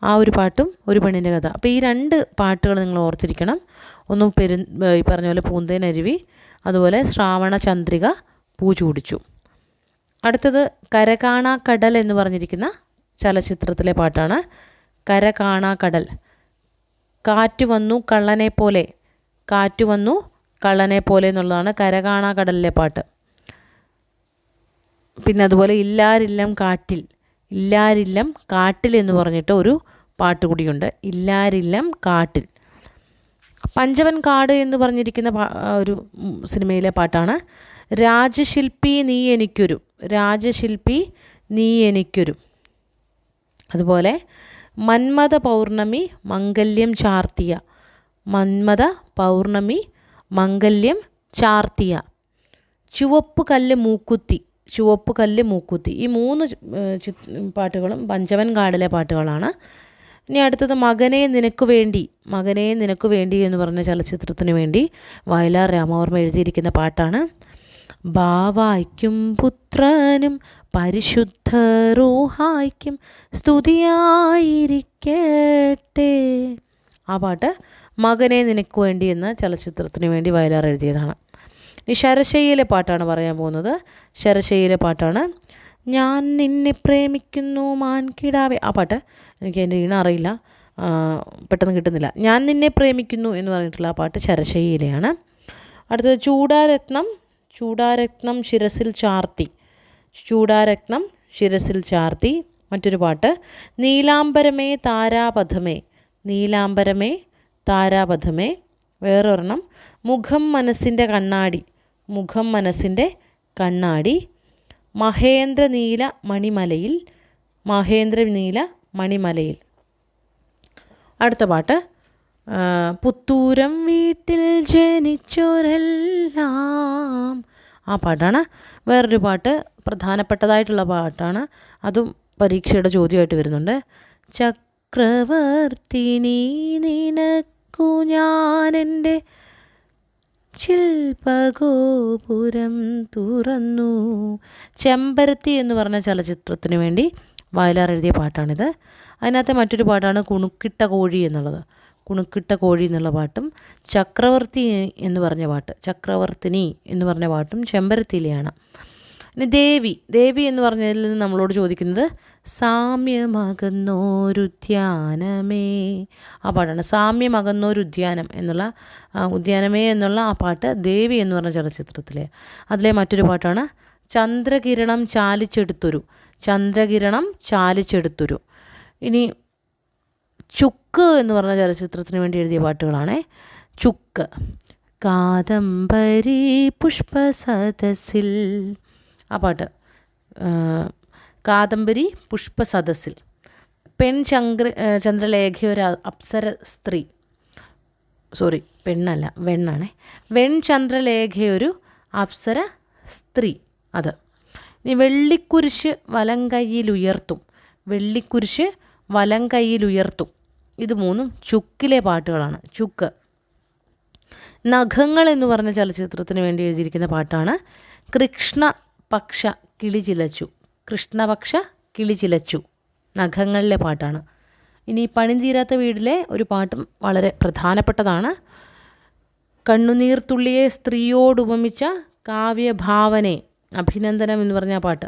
ആ ഒരു പാട്ടും ഒരു പെണ്ണിൻ്റെ കഥ. അപ്പോൾ ഈ 2 പാട്ടുകൾ നിങ്ങൾ ഓർത്തിരിക്കണം. ഒന്ന് ഈ പറഞ്ഞ പോലെ പൂന്തേനരുവി, അതുപോലെ ശ്രാവണചന്ദ്രിക പൂചൂടിച്ചു. അടുത്തത് കരകാണാക്കടൽ എന്ന് പറഞ്ഞിരിക്കുന്ന ചലച്ചിത്രത്തിലെ പാട്ടാണ്. കരകാണാക്കടൽ. കാറ്റ് വന്നു കള്ളനെ പോലെ എന്നുള്ളതാണ് കരകാണാക്കടലിലെ പാട്ട്. പിന്നെ അതുപോലെ ഇല്ലാരില്ലം കാട്ടിൽ എന്ന് പറഞ്ഞിട്ട് ഒരു പാട്ട് കൂടിയുണ്ട്. ഇല്ലാരില്ലം കാട്ടിൽ. പഞ്ചവൻ കാട് എന്ന് പറഞ്ഞിരിക്കുന്ന ഒരു സിനിമയിലെ പാട്ടാണ്. രാജശില്പി നീ എനിക്കൊരു. അതുപോലെ മന്മഥ പൗർണമി മംഗല്യം ചാർത്തിയ. ചുവപ്പ് കല്ല് മൂക്കുത്തി. ഈ 3 പാട്ടുകളും പഞ്ചവൻ കാടിലെ പാട്ടുകളാണ്. ഇനി അടുത്തത് മകനെ നിനക്ക് വേണ്ടി എന്ന് പറഞ്ഞ ചലച്ചിത്രത്തിന് വേണ്ടി വയലാർ രാമവർമ്മ എഴുതിയിരിക്കുന്ന പാട്ടാണ്. ബാവായ്ക്കും പുത്രനും പരിശുദ്ധ റൂഹായ്ക്കും സ്തുതിയായിരിക്കട്ടെ. ആ പാട്ട് മകനെ നിനക്ക് വേണ്ടി എന്ന ചലച്ചിത്രത്തിന് വേണ്ടി വയലാർ എഴുതിയതാണ്. ഈ ശരശയ്യയിലെ പാട്ടാണ് പറയാൻ പോകുന്നത്. ശരശയ്യയിലെ പാട്ടാണ് ഞാൻ നിന്നെ പ്രേമിക്കുന്നു മാൻകിടാവേ. ആ പാട്ട് എനിക്ക് അതിൻ്റെ ഈണം അറിയില്ല, പെട്ടെന്ന് കിട്ടുന്നില്ല. ഞാൻ നിന്നെ പ്രേമിക്കുന്നു എന്ന് പറഞ്ഞിട്ടുള്ള ആ പാട്ട് ശരശയ്യയിലെയാണ്. അടുത്തത് ചൂടാരത്നം ശിരസിൽ ചാർത്തി. മറ്റൊരു പാട്ട് നീലാംബരമേ താരാപഥമേ. വേറൊരെണ്ണം മുഖം മനസ്സിൻ്റെ കണ്ണാടി. മഹേന്ദ്രനീല മണിമലയിൽ. അടുത്ത പാട്ട് പുത്തൂരം വീട്ടിൽ ജനിച്ചോരെല്ലാം. ആ പാട്ടാണ്. വേറൊരു പാട്ട് പ്രധാനപ്പെട്ടതായിട്ടുള്ള പാട്ടാണ്, അതും പരീക്ഷയുടെ ചോദ്യമായിട്ട് വരുന്നുണ്ട്. ചക്രവർത്തിനി നിനക്കു ഞാനെൻ്റെ ശില്പഗോപുരം തുറന്നു. ചെമ്പരത്തി എന്ന് പറഞ്ഞ ചലച്ചിത്രത്തിന് വേണ്ടി വയലാർ എഴുതിയ പാട്ടാണിത്. അതിനകത്തെ മറ്റൊരു പാട്ടാണ് കുണുക്കിട്ട കോഴി എന്നുള്ള പാട്ടും ചക്രവർത്തിനി എന്ന് പറഞ്ഞ പാട്ടും ചെമ്പരത്തിയിലെയാണ്. ഇനി ദേവി എന്ന് പറഞ്ഞതിൽ നിന്ന് നമ്മളോട് ചോദിക്കുന്നത് സാമ്യമകന്നോരുദ്യാനമേ. ആ പാട്ടാണ് സാമ്യമകന്നോരുദ്യാനം എന്നുള്ള ഉദ്യാനമേ എന്നുള്ള ആ പാട്ട് ദേവി എന്ന് പറഞ്ഞ ചലച്ചിത്രത്തിലെ. അതിലെ മറ്റൊരു പാട്ടാണ് ചന്ദ്രകിരണം ചാലിച്ചെടുത്തൊരു. ഇനി ചുക്ക് എന്ന് പറഞ്ഞ ചലച്ചിത്രത്തിന് വേണ്ടി എഴുതിയ പാട്ടുകളാണ്. ചുക്ക്. കാദംബരി പുഷ്പസദസ്സിൽ, ആ പാട്ട് കാദംബരി പുഷ്പസദസ്സിൽ. ചന്ദ്രലേഖയൊരു അപ്സര സ്ത്രീ, പെണ്ണല്ല വെണ്ണാണേ. ചന്ദ്രലേഖയൊരു അപ്സര സ്ത്രീ, അത്. ഇനി വെള്ളിക്കുരിശ് വലം കയ്യിലുയർത്തും. ഇത് മൂന്നും ചുക്കിലെ പാട്ടുകളാണ്. ചുക്ക്. നഖങ്ങൾ എന്ന് പറഞ്ഞ ചലച്ചിത്രത്തിന് വേണ്ടി എഴുതിയിരിക്കുന്ന പാട്ടാണ് കൃഷ്ണപക്ഷ കിളിചിലച്ചു. നഖങ്ങളിലെ പാട്ടാണ്. ഇനി പണിതീരാത്ത വീടിലെ ഒരു പാട്ടും വളരെ പ്രധാനപ്പെട്ടതാണ്. കണ്ണുനീർത്തുള്ളിയെ സ്ത്രീയോടുപമിച്ച കാവ്യഭാവനെ, അഭിനന്ദനം എന്ന് പറഞ്ഞ പാട്ട്.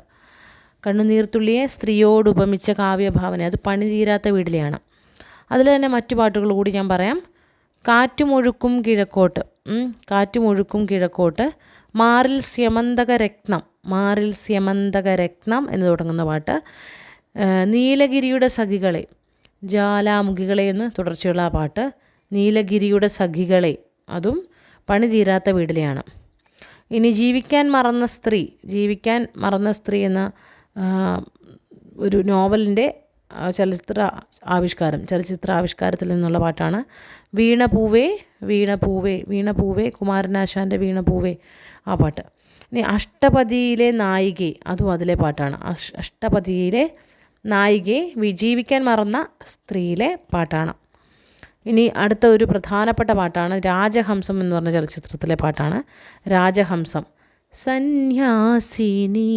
കണ്ണുനീർത്തുള്ളിയെ സ്ത്രീയോടുപമിച്ച കാവ്യഭാവന, അത് പണിതീരാത്ത വീടിലെയാണ്. അതിൽ തന്നെ മറ്റു പാട്ടുകൾ കൂടി ഞാൻ പറയാം. കാറ്റുമൊഴുക്കും കിഴക്കോട്ട്, മാറിൽ സ്യമന്തക രത്നം എന്ന് തുടങ്ങുന്ന പാട്ട്. നീലഗിരിയുടെ സഖികളെ, ജ്വാലാമുഖികളെ എന്ന് തുടർച്ചയുള്ള ആ പാട്ട്. നീലഗിരിയുടെ സഖികളെ, അതും പണിതീരാത്ത വീടിലെയാണ്. ഇനി ജീവിക്കാൻ മറന്ന സ്ത്രീ എന്ന ഒരു നോവലിൻ്റെ ചലച്ചിത്ര ആവിഷ്കാരത്തിൽ നിന്നുള്ള പാട്ടാണ് വീണപൂവേ കുമാരനാശാൻ്റെ വീണപൂവേ, ആ പാട്ട്. ഇനി അഷ്ടപതിയിലെ നായികെ, അതും അതിലെ പാട്ടാണ്. അഷ്ടപതിയിലെ നായികെ ജീവിക്കാൻ മറന്ന സ്ത്രീയിലെ പാട്ടാണ്. ഇനി അടുത്ത ഒരു പ്രധാനപ്പെട്ട പാട്ടാണ് രാജഹംസം എന്ന് പറഞ്ഞ ചലച്ചിത്രത്തിലെ പാട്ടാണ്. രാജഹംസം. സന്യാസിനി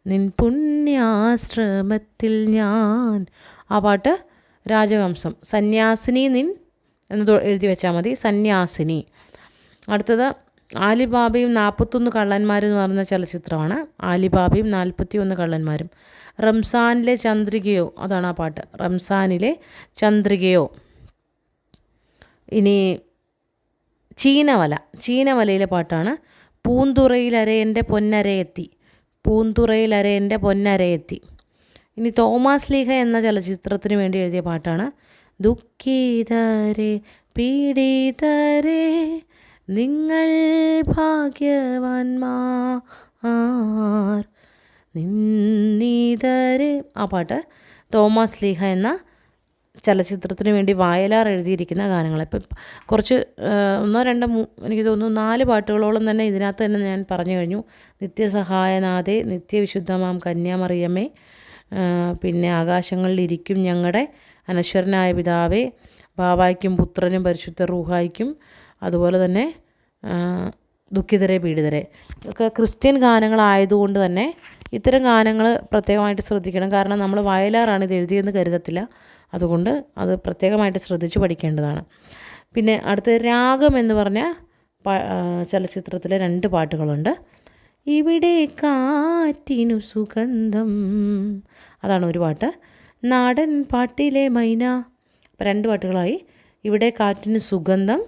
നിൻ പുണ്യാശ്രമത്തിൽ ഞാൻ, ആ പാട്ട് രാജഹംസം. സന്യാസിനി നിൻ എന്ന് എഴുതി വെച്ചാൽ മതി, സന്യാസിനി. അടുത്തത് ആലിബാബയും 41 കള്ളന്മാരും എന്ന് പറയുന്ന ചലച്ചിത്രമാണ്. ആലിബാബയും 41 കള്ളന്മാരും. റംസാനിലെ ചന്ദ്രികയോ, അതാണ് ആ പാട്ട്. റംസാനിലെ ചന്ദ്രികയോ. ഇനി ചീനവലയിലെ പാട്ടാണ്. പൂന്തുറയിലരയൻ്റെ പൊന്നരയെത്തി. ഇനി തോമാസ് ലീഹ എന്ന ചലച്ചിത്രത്തിന് വേണ്ടി എഴുതിയ പാട്ടാണ് ദുഃഖിതരെ പീഡിതരെ നിങ്ങൾ ഭാഗ്യവാന്മാർ നിന്ദിതരെ, ആ പാട്ട് തോമാസ് ലീഹ എന്ന ചലച്ചിത്രത്തിന് വേണ്ടി വയലാർ എഴുതിയിരിക്കുന്ന ഗാനങ്ങൾ. ഇപ്പം കുറച്ച് 1, 2, എനിക്ക് തോന്നുന്നു 4 പാട്ടുകളോളം തന്നെ ഇതിനകത്ത് തന്നെ ഞാൻ പറഞ്ഞു കഴിഞ്ഞു. നിത്യസഹായനാഥേ, നിത്യവിശുദ്ധമാം കന്യാമറിയമ്മേ, പിന്നെ ആകാശങ്ങളിലിരിക്കും ഞങ്ങളുടെ അനശ്വരനായ പിതാവേ, ബാവായ്ക്കും പുത്രനും പരിശുദ്ധ റൂഹായ്ക്കും, അതുപോലെ തന്നെ ദുഃഖിതരെ പീഡിതരെ. ഇതൊക്കെ ക്രിസ്ത്യൻ ഗാനങ്ങളായതുകൊണ്ട് തന്നെ ഇത്തരം ഗാനങ്ങൾ പ്രത്യേകമായിട്ട് ശ്രദ്ധിക്കണം. കാരണം നമ്മൾ വയലാറാണ് ഇത് എഴുതിയെന്ന് കരുതത്തില്ല. അതുകൊണ്ട് അത് പ്രത്യേകമായിട്ട് ശ്രദ്ധിച്ച് പഠിക്കേണ്ടതാണ്. പിന്നെ അടുത്ത രാഗം എന്ന് പറഞ്ഞ ചലച്ചിത്രത്തിലെ 2 പാട്ടുകളുണ്ട്. ഇവിടെ കാറ്റിനു സുഗന്ധം, അതാണ് ഒരു പാട്ട്. നാടൻ പാട്ടിലെ മൈന, അപ്പോൾ 2 പാട്ടുകളായി. ഇവിടെ കാറ്റിന് സുഗന്ധം,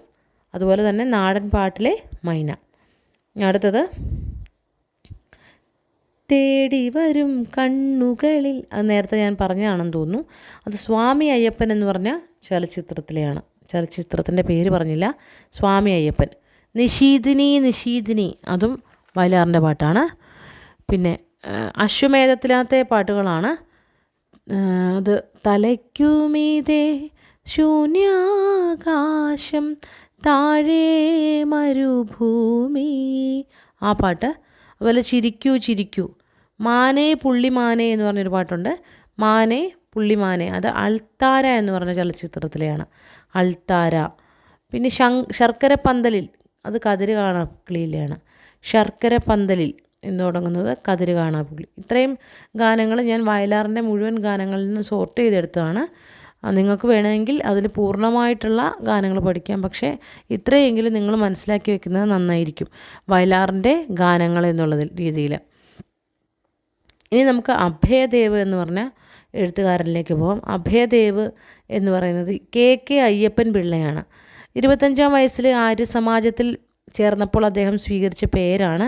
അതുപോലെ തന്നെ നാടൻ പാട്ടിലെ മൈന. അടുത്തത് തേടി വരും കണ്ണുകളിൽ, അത് നേരത്തെ ഞാൻ പറഞ്ഞതാണെന്ന് തോന്നുന്നു. അത് സ്വാമി അയ്യപ്പൻ എന്ന് പറഞ്ഞ ചലച്ചിത്രത്തിലെയാണ്. ചലച്ചിത്രത്തിൻ്റെ പേര് പറഞ്ഞില്ല. സ്വാമി അയ്യപ്പൻ. നിശീതിനി, അതും വയലാറിൻ്റെ പാട്ടാണ്. പിന്നെ അശ്വമേധത്തിനകത്തെ പാട്ടുകളാണ്. അത് തലയ്ക്കുമീതെ ശൂന്യാകാശം താഴെ മരുഭൂമി, ആ പാട്ട്. അതുപോലെ ചിരിക്കൂ മാനേ പുള്ളിമാനേ എന്ന് പറഞ്ഞൊരു പാട്ടുണ്ട്. മാനേ പുള്ളിമാനേ, അത് അൾത്താര എന്ന് പറഞ്ഞ ചലച്ചിത്രത്തിലെയാണ്. അൾത്താര. പിന്നെ ശർക്കര പന്തലിൽ, അത് കതിര് കാണാക്കിളിയിലെയാണ്. ശർക്കര പന്തലിൽ എന്ന് തുടങ്ങുന്നത് കതിര് കാണാപ്പുള്ളി. ഇത്രയും ഗാനങ്ങൾ ഞാൻ വയലാറിൻ്റെ മുഴുവൻ ഗാനങ്ങളിൽ നിന്ന് സോർട്ട് ചെയ്തെടുത്തതാണ്. നിങ്ങൾക്ക് വേണമെങ്കിൽ അതിൽ പൂർണ്ണമായിട്ടുള്ള ഗാനങ്ങൾ പഠിക്കാം. പക്ഷേ ഇത്രയെങ്കിലും നിങ്ങൾ മനസ്സിലാക്കി വെക്കുന്നത് നന്നായിരിക്കും, വയലാറിൻ്റെ ഗാനങ്ങൾ എന്നുള്ളതിൽ രീതിയിൽ. ഇനി നമുക്ക് അഭയദേവ് എന്ന് പറഞ്ഞ എഴുത്തുകാരനിലേക്ക് പോകാം. അഭയദേവ് എന്ന് പറയുന്നത് കെ അയ്യപ്പൻ പിള്ളയാണ്. 25-ാം വയസ്സിൽ ആര്യ സമാജത്തിൽ ചേർന്നപ്പോൾ അദ്ദേഹം സ്വീകരിച്ച പേരാണ്,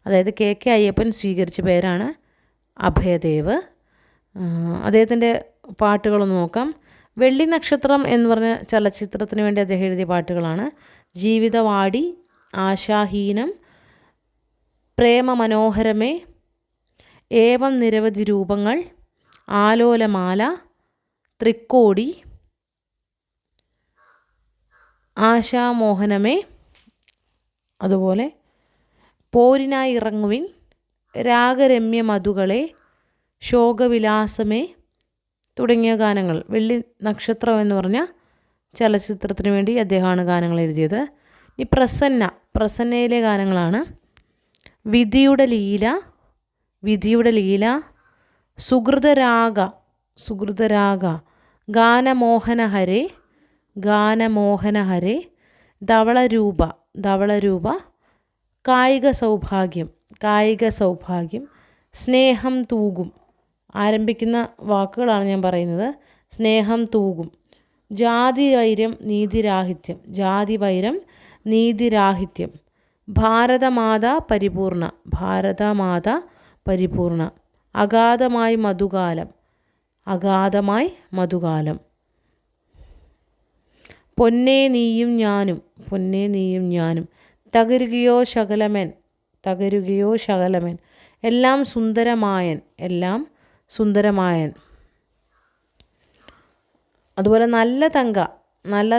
അതായത് കെ അയ്യപ്പൻ സ്വീകരിച്ച പേരാണ് അഭയദേവ്. അദ്ദേഹത്തിൻ്റെ പാട്ടുകളൊന്ന് നോക്കാം. വെള്ളി നക്ഷത്രം എന്ന് പറഞ്ഞ ചലച്ചിത്രത്തിന് വേണ്ടി അദ്ദേഹം എഴുതിയ പാട്ടുകളാണ് ജീവിതവാടി, ആശാഹീനം, പ്രേമ മനോഹരമേ, ഏവം നിരവധി രൂപങ്ങൾ, ആലോലമാല, തൃക്കോടി, ആശാമോഹനമേ, അതുപോലെ പോരിനായി ഇറങ്ങുവിൻ, രാഗരമ്യ മധുകളെ, ശോകവിലാസമേ തുടങ്ങിയ ഗാനങ്ങൾ. വെള്ളി നക്ഷത്രം എന്ന് പറഞ്ഞ ചലച്ചിത്രത്തിന് വേണ്ടി അദ്ദേഹമാണ് ഗാനങ്ങൾ എഴുതിയത്. ഈ പ്രസന്നയിലെ ഗാനങ്ങളാണ് വിധിയുടെ ലീല, സുഹൃതരാഗ, ഗാനമോഹനഹരേ, ധവളരൂപ, കായിക സൗഭാഗ്യം, സ്നേഹം തൂകും. ആരംഭിക്കുന്ന വാക്കുകളാണ് ഞാൻ പറയുന്നത്. സ്നേഹം തൂകും, ജാതിവൈരം നീതിരാഹിത്യം, ഭാരതമാതാ പരിപൂർണ, അഗാധമായി മധുകാലം, പൊന്നേ നീയും ഞാനും, തകരുകയോ ശകലമേൻ, എല്ലാം സുന്ദരമായൻ. അതുപോലെ നല്ല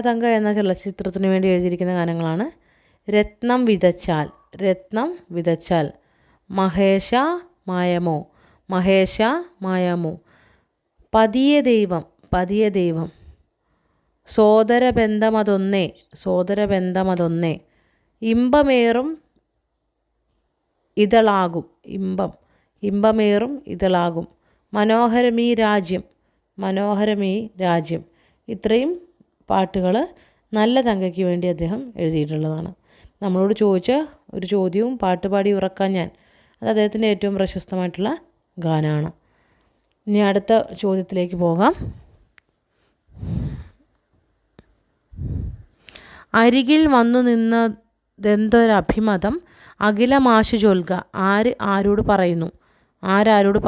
തങ്ക എന്ന ചലച്ചിത്രത്തിന് വേണ്ടി എഴുതിയിരിക്കുന്ന ഗാനങ്ങളാണ് രത്നം വിതച്ചാൽ, മഹേശ മായമോ, പതിയെ ദൈവം, സോദരബന്ധമതൊന്നേ, ഇമ്പമേറും ഇതളാകും, മനോഹരമീ രാജ്യം. ഇത്രയും പാട്ടുകൾ നല്ല തങ്കയ്ക്ക് വേണ്ടി അദ്ദേഹം എഴുതിയിട്ടുള്ളതാണ്. നമ്മളോട് ചോദിച്ച ഒരു ചോദ്യവും പാട്ടുപാടി ഉറക്കാൻ ഞാൻ, അത് അദ്ദേഹത്തിൻ്റെ ഏറ്റവും പ്രശസ്തമായിട്ടുള്ള ഗാനമാണ്. ഇനി അടുത്ത ചോദ്യത്തിലേക്ക് പോകാം. അരികിൽ വന്നു നിന്നതെന്തൊരഭിമതം അഖിലമാശു ചൊൽക, ആരോട്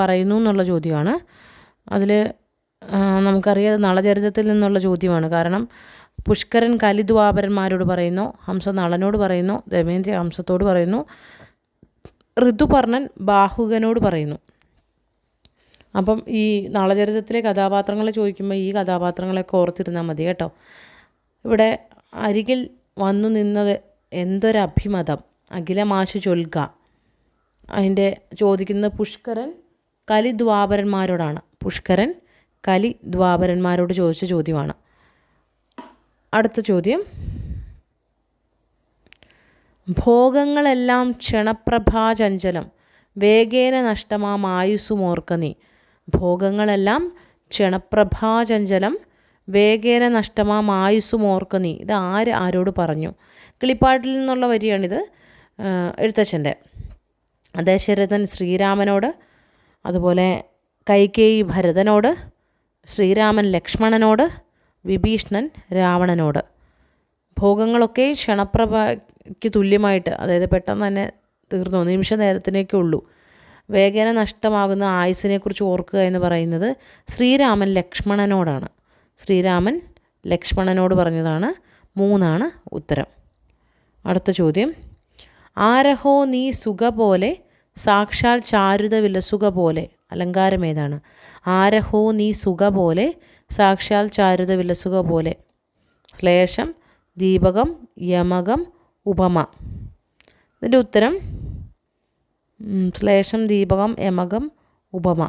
പറയുന്നു എന്നുള്ള ചോദ്യമാണ്. അതിൽ നമുക്കറിയാം നളചരിതത്തിൽ നിന്നുള്ള ചോദ്യമാണ്. കാരണം പുഷ്കരൻ കലിദ്വാപരന്മാരോട് പറയുന്നു, ഹംസ നളനോട് പറയുന്നു, ദമയന്തി ഹംസത്തോട് പറയുന്നു, ഋതുപർണൻ ബാഹുകനോട് പറയുന്നു. അപ്പം ഈ നളചരിതത്തിലെ കഥാപാത്രങ്ങളെ ചോദിക്കുമ്പോൾ ഈ കഥാപാത്രങ്ങളെയൊക്കെ ഓർത്തിരുന്നാൽ മതി കേട്ടോ. ഇവിടെ അരികിൽ വന്നു നിന്നത് എന്തൊരഭിമതം അഖിലമാശു ചൊൽക, അതിൻ്റെ ചോദിക്കുന്നത് പുഷ്കരൻ കലിദ്വാപരന്മാരോട് ചോദിച്ച ചോദ്യമാണ്. അടുത്ത ചോദ്യം, ഭോഗങ്ങളെല്ലാം ക്ഷണപ്രഭാചഞ്ചലം വേഗേന നഷ്ടമാം ആയുസ്സുമോർക്ക നീ. ഭോഗങ്ങളെല്ലാം ക്ഷണപ്രഭാചഞ്ചലം വേഗേന നഷ്ടമാം ആയുസ്സുമോർക്ക നീ. ഇത് ആരോട് പറഞ്ഞു? കിളിപ്പാട്ടിൽ നിന്നുള്ള വരിയാണിത്, എഴുത്തച്ഛൻ്റെ. ദശരഥൻ ശ്രീരാമനോട്, അതുപോലെ കൈകേയി ഭരതനോട്, ശ്രീരാമൻ ലക്ഷ്മണനോട്, വിഭീഷണൻ രാവണനോട്. ഭോഗങ്ങളൊക്കെ ക്ഷണപ്രഭയ്ക്ക് തുല്യമായിട്ട്, അതായത് പെട്ടെന്ന് തന്നെ തീർന്നു, നിമിഷ നേരത്തിനേക്കേ ഉള്ളൂ. വേഗേന നഷ്ടമാകുന്ന ആയുസ്സിനെക്കുറിച്ച് ഓർക്കുക എന്ന് പറയുന്നത് ശ്രീരാമൻ ലക്ഷ്മണനോട് പറഞ്ഞതാണ്. 3 ഉത്തരം. അടുത്ത ചോദ്യം, ആരഹോ നീ സുഖ പോലെ സാക്ഷാൽ ചാരുത വിലസുക പോലെ. അലങ്കാരം ഏതാണ്? ആരഹോ നീ സുഖ പോലെ സാക്ഷാൽ ചാരുത വിലസുക പോലെ. ശ്ലേഷം, ദീപകം, യമകം, ഉപമ. ഇതിൻ്റെ ഉത്തരം ശ്ലേഷം, ദീപകം, യമകം, ഉപമ.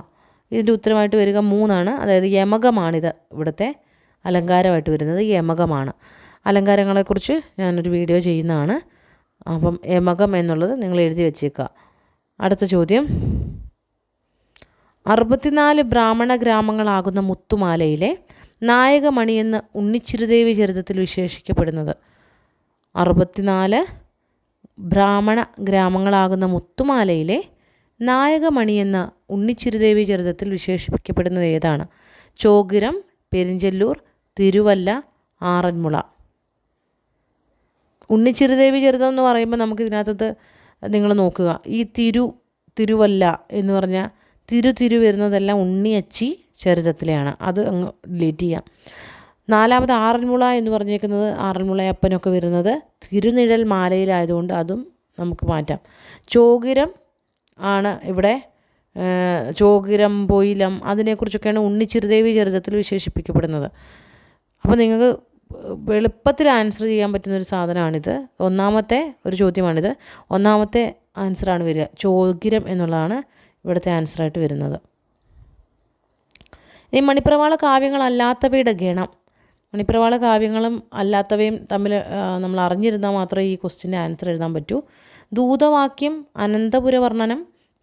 ഇതിൻ്റെ ഉത്തരമായിട്ട് വരിക 3, അതായത് യമകമാണിത്. ഇവിടുത്തെ അലങ്കാരമായിട്ട് വരുന്നത് യമകമാണ്. അലങ്കാരങ്ങളെക്കുറിച്ച് ഞാനൊരു വീഡിയോ ചെയ്യുന്നതാണ്. അപ്പം യമകം എന്നുള്ളത് നിങ്ങൾ എഴുതി വച്ചേക്കുക. അടുത്ത ചോദ്യം, 64 ബ്രാഹ്മണ ഗ്രാമങ്ങളാകുന്ന മുത്തുമാലയിലെ നായകമണിയെന്ന് ഉണ്ണിച്ചിരുദേവി ചരിതത്തിൽ വിശേഷിക്കപ്പെടുന്നത്. 64 ബ്രാഹ്മണ ഗ്രാമങ്ങളാകുന്ന മുത്തുമാലയിലെ നായകമണിയെന്ന് ഉണ്ണിച്ചിരുദേവി ചരിതത്തിൽ വിശേഷിപ്പിക്കപ്പെടുന്നത് ഏതാണ്? ചോഗിരം, പെരിഞ്ചല്ലൂർ, തിരുവല്ല, ആറന്മുള. ഉണ്ണിച്ചിരുദേവി ചരിതം എന്ന് പറയുമ്പോൾ നമുക്കിതിനകത്ത് നിങ്ങൾ നോക്കുക, ഈ തിരുവല്ല എന്ന് പറഞ്ഞാൽ തിരു വരുന്നതെല്ലാം ഉണ്ണിയച്ചി ചരിതത്തിലെയാണ്. അത് അങ്ങ് ഡിലീറ്റ് ചെയ്യാം. നാലാമത് ആറന്മുള എന്ന് പറഞ്ഞേക്കുന്നത് ആറന്മുളയപ്പനൊക്കെ വരുന്നത് തിരുനിഴൽ മാലയിലായതുകൊണ്ട് അതും നമുക്ക് മാറ്റാം. ചോഗിരം ആണ് ഇവിടെ, ചോഗിരം, പൊയിലം അതിനെക്കുറിച്ചൊക്കെയാണ് ഉണ്ണിച്ചിരുദേവി ചരിതത്തിൽ വിശേഷിപ്പിക്കപ്പെടുന്നത്. അപ്പോൾ നിങ്ങൾക്ക് എളുപ്പത്തിൽ ആൻസർ ചെയ്യാൻ പറ്റുന്നൊരു സാധനമാണിത്. ഒന്നാമത്തെ ഒരു ചോദ്യമാണിത്. ഒന്നാമത്തെ ആൻസറാണ് വരിക. ചോഗിരം എന്നുള്ളതാണ് ഇവിടുത്തെ ആൻസറായിട്ട് വരുന്നത്. ഇനി മണിപ്രവാള കാവ്യങ്ങളല്ലാത്തവയുടെ ഗണം. മണിപ്രവാള കാവ്യങ്ങളും അല്ലാത്തവയും തമ്മിൽ നമ്മൾ അറിഞ്ഞിരുന്നാൽ മാത്രമേ ഈ ക്വസ്റ്റ്യൻ്റെ ആൻസർ എഴുതാൻ പറ്റൂ. ദൂതവാക്യം, അനന്തപുരവർണ്ണനം,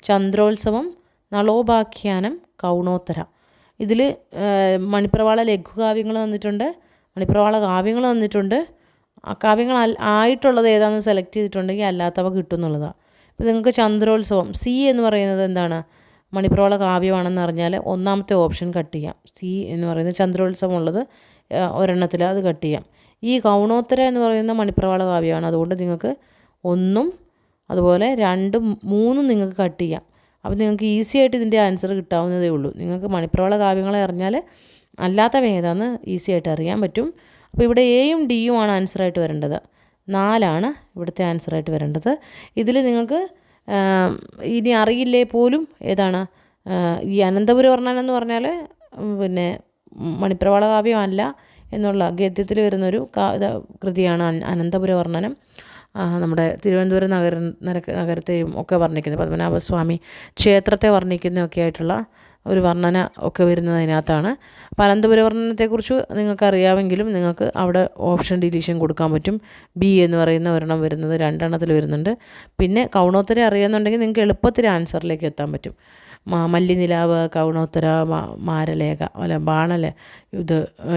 ചന്ദ്രോത്സവം, നളോപാഖ്യാനം, കൗണോത്തര. ഇതിൽ മണിപ്രവാള ലഘുകാവ്യങ്ങൾ തന്നിട്ടുണ്ട്, മണിപ്രവാള കാവ്യങ്ങൾ തന്നിട്ടുണ്ട്. ആ കാവ്യങ്ങൾ ആയിട്ടുള്ളത് ഏതാണെന്ന് സെലക്ട് ചെയ്തിട്ടുണ്ടെങ്കിൽ അല്ലാത്തവ കിട്ടും എന്നുള്ളതാണ്. ഇപ്പോൾ നിങ്ങൾക്ക് ചന്ദ്രോത്സവം സി എന്ന് പറയുന്നത് എന്താണ്? മണിപ്രവാള കാവ്യമാണെന്ന് അറിഞ്ഞാൽ ഒന്നാമത്തെ ഓപ്ഷൻ കട്ട് ചെയ്യാം. സി എന്ന് പറയുന്നത് ചന്ദ്രോത്സവം ഉള്ളത് ഒരെണ്ണത്തിൽ, അത് കട്ട് ചെയ്യാം. ഈ കൗണോത്തര എന്ന് പറയുന്ന മണിപ്രവാള കാവ്യമാണ്. അതുകൊണ്ട് നിങ്ങൾക്ക് 1 അതുപോലെ 2, 3 നിങ്ങൾക്ക് കട്ട് ചെയ്യാം. അപ്പോൾ നിങ്ങൾക്ക് ഈസി ആയിട്ട് ഇതിൻ്റെ ആൻസർ കിട്ടാവുന്നതേ ഉള്ളൂ. നിങ്ങൾക്ക് മണിപ്രവാള കാവ്യങ്ങളെ അറിഞ്ഞാൽ അല്ലാത്തവ ഏതാണെന്ന് ഈസി ആയിട്ട് അറിയാൻ പറ്റും. അപ്പോൾ ഇവിടെ എയും ഡിയും ആണ് ആൻസറായിട്ട് വരേണ്ടത്. 4 ഇവിടുത്തെ ആൻസറായിട്ട് വരേണ്ടത്. ഇതിൽ നിങ്ങൾക്ക് ഇനി അറിയില്ലേ പോലും ഏതാണ് ഈ അനന്തപുരവർണ്ണനം എന്ന് പറഞ്ഞാൽ പിന്നെ മണിപ്രവാള കാവ്യമല്ല എന്നുള്ള ഗദ്യത്തിൽ വരുന്നൊരു കൃതിയാണ് അനന്തപുരവർണ്ണനം. നമ്മുടെ തിരുവനന്തപുരം നഗരത്തെയും ഒക്കെ വർണ്ണിക്കുന്നത്, പത്മനാഭസ്വാമി ക്ഷേത്രത്തെ വർണ്ണിക്കുന്നതൊക്കെ ആയിട്ടുള്ള ഒരു വർണ്ണന ഒക്കെ വരുന്നത് അതിനകത്താണ്. അപ്പോൾ അനന്തപുരവർണ്ണനത്തെക്കുറിച്ച് നിങ്ങൾക്ക് അറിയാമെങ്കിലും നിങ്ങൾക്ക് അവിടെ ഓപ്ഷൻ ഡിലീഷൻ കൊടുക്കാൻ പറ്റും. ബി എന്ന് പറയുന്ന ഒരെണ്ണം വരുന്നത് 2 വരുന്നുണ്ട്. പിന്നെ കൗണോത്തര അറിയാമെന്നുണ്ടെങ്കിൽ നിങ്ങൾക്ക് എളുപ്പത്തിൽ ആൻസറിലേക്ക് എത്താൻ പറ്റും. മല്ലിനിലാവ്, കൗണോത്തര, മാരലേഖ, അല്ല ബാണല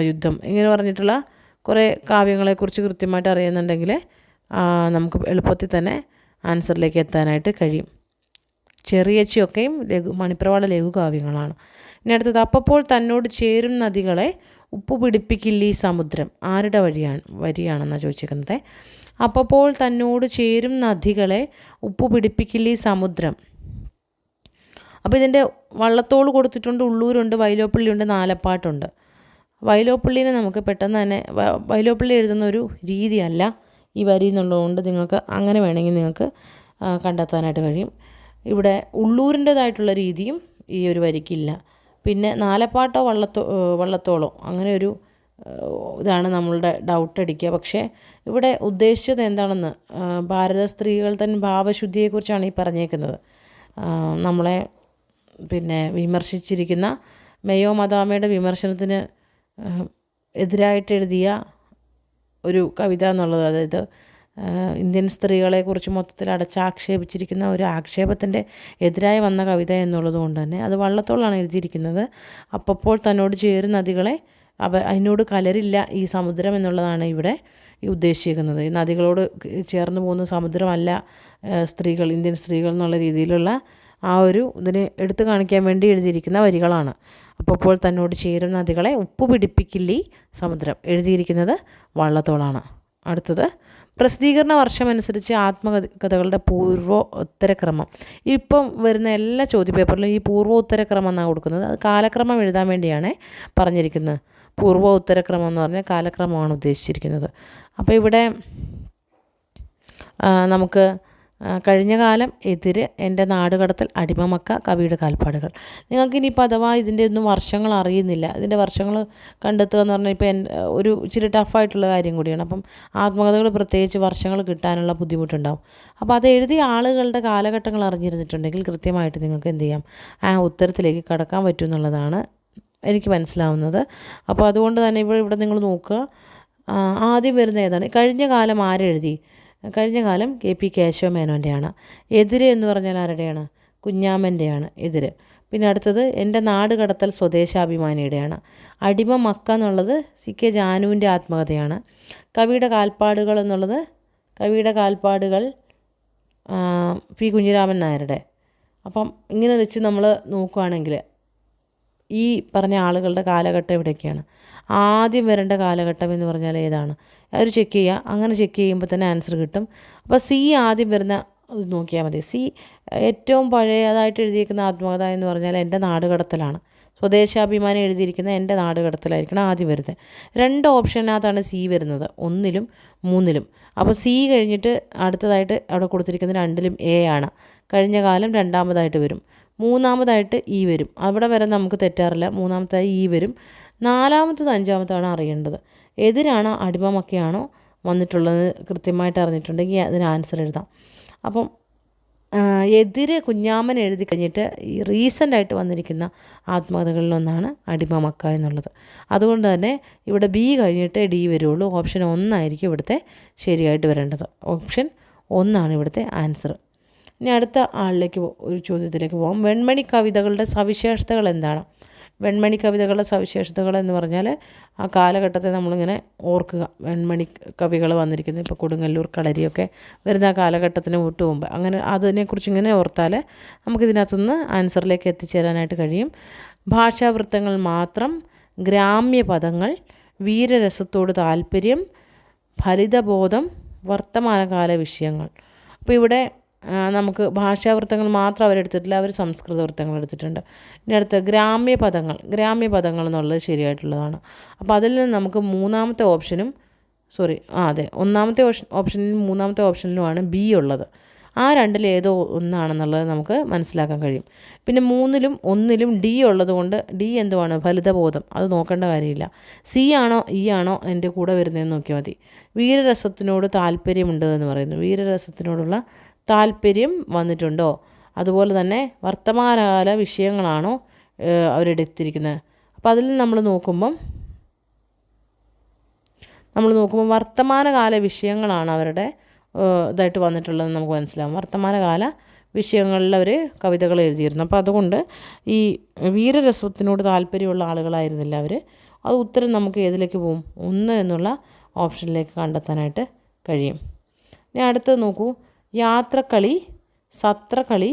യുദ്ധം ഇങ്ങനെ പറഞ്ഞിട്ടുള്ള കുറേ കാവ്യങ്ങളെക്കുറിച്ച് കൃത്യമായിട്ട് അറിയുന്നുണ്ടെങ്കിൽ നമുക്ക് എളുപ്പത്തിൽ തന്നെ ആൻസറിലേക്ക് എത്താനായിട്ട് കഴിയും. ചെറിയച്ചിയൊക്കെയും മണിപ്രവാള ലഘുകാവ്യങ്ങളാണ്. ഇനി അടുത്തത്, അപ്പോൾ തന്നോട് ചേരും നദികളെ ഉപ്പു പിടിപ്പിക്കില്ലീ സമുദ്രം. ആരുടെ വരിയാണെന്നാണ് ചോദിച്ചിരിക്കുന്നത്. അപ്പോൾ തന്നോട് ചേരും നദികളെ ഉപ്പു പിടിപ്പിക്കില്ലീ സമുദ്രം. അപ്പോൾ ഇതിൻ്റെ വള്ളത്തോൾ കൊടുത്തിട്ടുണ്ട്, ഉള്ളൂരുണ്ട്, വൈലോപ്പള്ളിയുണ്ട്, നാലപ്പാട്ടുണ്ട്. വൈലോപ്പള്ളീനെ നമുക്ക് പെട്ടെന്ന് തന്നെ, വൈലോപ്പള്ളി എഴുതുന്ന ഒരു രീതിയല്ല ഈ വരി എന്നുള്ളതുകൊണ്ട് നിങ്ങൾക്ക് അങ്ങനെ വേണമെങ്കിൽ നിങ്ങൾക്ക് കണ്ടെത്താനായിട്ട് കഴിയും. ഇവിടെ ഉള്ളൂരിൻ്റേതായിട്ടുള്ള രീതിയും ഈ ഒരു വരിക്കില്ല. പിന്നെ നാലപ്പാട്ടോ വള്ളത്തോളോ അങ്ങനെ ഒരു ഇതാണ് നമ്മളുടെ ഡൗട്ട് അടിക്കുക. പക്ഷേ ഇവിടെ ഉദ്ദേശിച്ചത് എന്താണെന്ന്, ഭാരത സ്ത്രീകൾ തൻ ഭാവശുദ്ധിയെക്കുറിച്ചാണ് ഈ പറഞ്ഞേക്കുന്നത്. നമ്മളെ പിന്നെ വിമർശിച്ചിരിക്കുന്ന മെയോ മദാമയുടെ വിമർശനത്തിന് എതിരായിട്ട് എഴുതിയ ഒരു കവിത എന്നുള്ളത്, അതായത് ഇന്ത്യൻ സ്ത്രീകളെക്കുറിച്ച് മൊത്തത്തിൽ അടച്ചാക്ഷേപിച്ചിരിക്കുന്ന ഒരു ആക്ഷേപത്തിൻ്റെ എതിരായി വന്ന കവിത എന്നുള്ളത് കൊണ്ട് തന്നെ അത് വള്ളത്തോളാണ് എഴുതിയിരിക്കുന്നത്. അപ്പോൾ തന്നോട് ചേരും നദികളെ അതിനോട് കലരില്ല ഈ സമുദ്രം എന്നുള്ളതാണ് ഇവിടെ ഈ ഉദ്ദേശിക്കുന്നത്. ഈ നദികളോട് ചേർന്ന് പോകുന്ന സമുദ്രമല്ല സ്ത്രീകൾ, ഇന്ത്യൻ സ്ത്രീകൾ എന്നുള്ള രീതിയിലുള്ള ആ ഒരു ഇതിനെ എടുത്തു കാണിക്കാൻ വേണ്ടി എഴുതിയിരിക്കുന്ന വരികളാണ്. അപ്പോൾ തന്നോട് ചേരും നദികളെ ഉപ്പു പിടിപ്പിക്കില്ലീ സമുദ്രം എഴുതിയിരിക്കുന്നത് വള്ളത്തോളാണ്. അടുത്തത്, പ്രസിദ്ധീകരണ വർഷമനുസരിച്ച് ആത്മകഥകളുടെ പൂർവോത്തരക്രമം. ഇപ്പം വരുന്ന എല്ലാ ചോദ്യപേപ്പറിലും ഈ പൂർവോത്തരക്രമം എന്നാണ് കൊടുക്കുന്നത്. അത് കാലക്രമം എഴുതാൻ വേണ്ടിയാണ് പറഞ്ഞിരിക്കുന്നത്. പൂർവോത്തരക്രമം എന്ന് പറഞ്ഞാൽ കാലക്രമമാണ് ഉദ്ദേശിച്ചിരിക്കുന്നത്. അപ്പോൾ ഇവിടെ നമുക്ക് കഴിഞ്ഞ കാലം, എതിര്, എൻ്റെ നാടുകടത്തൽ, അടിമമക്ക, കവിയുടെ കാൽപ്പാടുകൾ. നിങ്ങൾക്കിനിയിപ്പോൾ അഥവാ ഇതിൻ്റെ ഒന്നും വർഷങ്ങൾ അറിയുന്നില്ല, ഇതിൻ്റെ വർഷങ്ങൾ കണ്ടെത്തുക എന്ന് പറഞ്ഞാൽ ഇപ്പോൾ ഒരു ഇച്ചിരി ടഫായിട്ടുള്ള കാര്യം കൂടിയാണ്. അപ്പം ആത്മകഥകൾ പ്രത്യേകിച്ച് വർഷങ്ങൾ കിട്ടാനുള്ള ബുദ്ധിമുട്ടുണ്ടാവും. അപ്പോൾ അത് എഴുതിയ ആളുകളുടെ കാലഘട്ടങ്ങൾ അറിഞ്ഞിരുന്നിട്ടുണ്ടെങ്കിൽ കൃത്യമായിട്ട് നിങ്ങൾക്ക് എന്ത് ചെയ്യാം, ആ ഉത്തരത്തിലേക്ക് കടക്കാൻ പറ്റും എന്നുള്ളതാണ് എനിക്ക് മനസ്സിലാവുന്നത്. അപ്പോൾ അതുകൊണ്ട് തന്നെ ഇവിടെ നിങ്ങൾ നോക്കുക, ആദ്യം വരുന്ന ഏതാണ്? കഴിഞ്ഞ കാലം ആരെഴുതി? കഴിഞ്ഞ കാലം KP കേശവമേനോൻ്റെയാണ്. എതിര് എന്ന് പറഞ്ഞാൽ ആരുടെയാണ്? കുഞ്ഞാമ്മൻ്റെയാണ് എതിര്. പിന്നെ അടുത്തത് എൻ്റെ നാട് കടത്തൽ സ്വദേശാഭിമാനിയുടെയാണ്. അടിമ മക്ക എന്നുള്ളത് CK ജാനുവിൻ്റെ ആത്മകഥയാണ്. കവിയുടെ കാൽപ്പാടുകൾ എന്നുള്ളത്, കവിയുടെ കാൽപ്പാടുകൾ P കുഞ്ഞിരാമൻ നായരുടെ. അപ്പം ഇങ്ങനെ വെച്ച് നമ്മൾ നോക്കുകയാണെങ്കിൽ ഈ പറഞ്ഞ ആളുകളുടെ കാലഘട്ടം എവിടെയൊക്കെയാണ്, ആദ്യം വരേണ്ട കാലഘട്ടം എന്ന് പറഞ്ഞാൽ ഏതാണ്, അവർ ചെക്ക് ചെയ്യുക. അങ്ങനെ ചെക്ക് ചെയ്യുമ്പോൾ തന്നെ ആൻസർ കിട്ടും. അപ്പോൾ സി ആദ്യം വരുന്ന ഇത് നോക്കിയാൽ മതി. സി ഏറ്റവും പഴയതായിട്ട് എഴുതിയിരിക്കുന്ന ആത്മകഥ എന്ന് പറഞ്ഞാൽ എൻ്റെ നാടുകടത്തലാണ്. സ്വദേശാഭിമാനം എഴുതിയിരിക്കുന്ന എൻ്റെ നാടുകടത്തലായിരിക്കണം ആദ്യം വരുന്നത്. 2 ഓപ്ഷനകത്താണ് സി വരുന്നത്, 1ലും 3ലും. അപ്പോൾ സി കഴിഞ്ഞിട്ട് അടുത്തതായിട്ട് അവിടെ കൊടുത്തിരിക്കുന്ന 2ലും എ ആണ്. കഴിഞ്ഞ കാലം രണ്ടാമതായിട്ട് വരും. മൂന്നാമതായിട്ട് ഇ വരും. അവിടെ വരെ നമുക്ക് തെറ്റാറില്ല. മൂന്നാമതായി ഇ വരും. നാലാമത്തത് അഞ്ചാമത്താണ് അറിയേണ്ടത്. എതിരാണോ അടിമമൊക്കെയാണോ വന്നിട്ടുള്ളത് കൃത്യമായിട്ട് അറിഞ്ഞിട്ടുണ്ടെങ്കിൽ അതിന് ആൻസർ എഴുതാം. അപ്പം എതിര് കുഞ്ഞാമ്മൻ എഴുതി കഴിഞ്ഞിട്ട് ഈ റീസെൻ്റായിട്ട് വന്നിരിക്കുന്ന ആത്മകഥകളിലൊന്നാണ് അടിമമക്ക എന്നുള്ളത്. അതുകൊണ്ട് തന്നെ ഇവിടെ ബി കഴിഞ്ഞിട്ട് ഡി വരുള്ളൂ. ഓപ്ഷൻ 1 ആയിരിക്കും ഇവിടുത്തെ ശരിയായിട്ട് വരേണ്ടത്. ഓപ്ഷൻ 1 ഇവിടുത്തെ ആൻസർ. ഇനി അടുത്ത ഒരു ചോദ്യത്തിലേക്ക് പോകാം. വെൺമണി കവിതകളുടെ സവിശേഷതകൾ എന്താണ്? വെൺമണി കവിതകളുടെ സവിശേഷതകൾ എന്ന് പറഞ്ഞാൽ ആ കാലഘട്ടത്തെ നമ്മളിങ്ങനെ ഓർക്കുക. വെൺമണി കവികൾ വന്നിരിക്കുന്നത് ഇപ്പോൾ കൊടുങ്ങല്ലൂർ കളരിയൊക്കെ വരുന്ന ആ കാലഘട്ടത്തിന് മുമ്പ് അങ്ങനെ അതിനെക്കുറിച്ച് ഇങ്ങനെ ഓർത്താൽ നമുക്കിതിനകത്തുനിന്ന് ആൻസറിലേക്ക് എത്തിച്ചേരാനായിട്ട് കഴിയും. ഭാഷാവൃത്തങ്ങൾ മാത്രം, ഗ്രാമ്യപദങ്ങൾ, വീരരസത്തോട് താല്പര്യം, ഫലിതബോധം, വർത്തമാനകാല വിഷയങ്ങൾ. അപ്പോൾ ഇവിടെ നമുക്ക് ഭാഷാവൃത്തങ്ങൾ മാത്രം അവരെടുത്തിട്ടില്ല, അവർ സംസ്കൃത വൃത്തങ്ങൾ എടുത്തിട്ടുണ്ട്. ഇനി അടുത്ത ഗ്രാമ്യപദങ്ങൾ എന്നുള്ളത് ശരിയായിട്ടുള്ളതാണ്. അപ്പോൾ അതിൽ നിന്ന് നമുക്ക് ഒന്നാമത്തെ ഓപ്ഷനിലും മൂന്നാമത്തെ ഓപ്ഷനിലുമാണ് ബി ഉള്ളത്. ആ 2ൽ ഏതോ ഒന്നാണെന്നുള്ളത് നമുക്ക് മനസ്സിലാക്കാൻ കഴിയും. പിന്നെ 3ലും 1ലും ഡി ഉള്ളത് കൊണ്ട് ഡി എന്തുവാണ്? ഫലിതബോധം. അത് നോക്കേണ്ട കാര്യമില്ല. സി ആണോ ഇ ആണോ എൻ്റെ കൂടെ വരുന്നതെന്ന് നോക്കിയാൽ മതി. വീരരസത്തിനോട് താല്പര്യമുണ്ട് എന്ന് പറയുന്നു. വീരരസത്തിനോടുള്ള താല്പര്യം വന്നിട്ടുണ്ടോ? അതുപോലെ തന്നെ വർത്തമാനകാല വിഷയങ്ങളാണോ അവരെടുത്തിരിക്കുന്നത്? അപ്പോൾ അതിൽ നമ്മൾ നോക്കുമ്പം വർത്തമാനകാല വിഷയങ്ങളാണ് അവരുടെ ഇതായിട്ട് വന്നിട്ടുള്ളതെന്ന് നമുക്ക് മനസ്സിലാവും. വർത്തമാനകാല വിഷയങ്ങളിൽ അവർ കവിതകൾ എഴുതിയിരുന്നു. അപ്പോൾ അതുകൊണ്ട് ഈ വീരരസത്തിനോട് താല്പര്യമുള്ള ആളുകളായിരുന്നില്ല അവർ. അത് ഉത്തരം നമുക്ക് ഏതിലേക്ക് പോകും? 1 എന്നുള്ള ഓപ്ഷനിലേക്ക് കണ്ടെത്താനായിട്ട് കഴിയും. ഇനി അടുത്തത് നോക്കൂ. യാത്രക്കളി, സത്രകളി,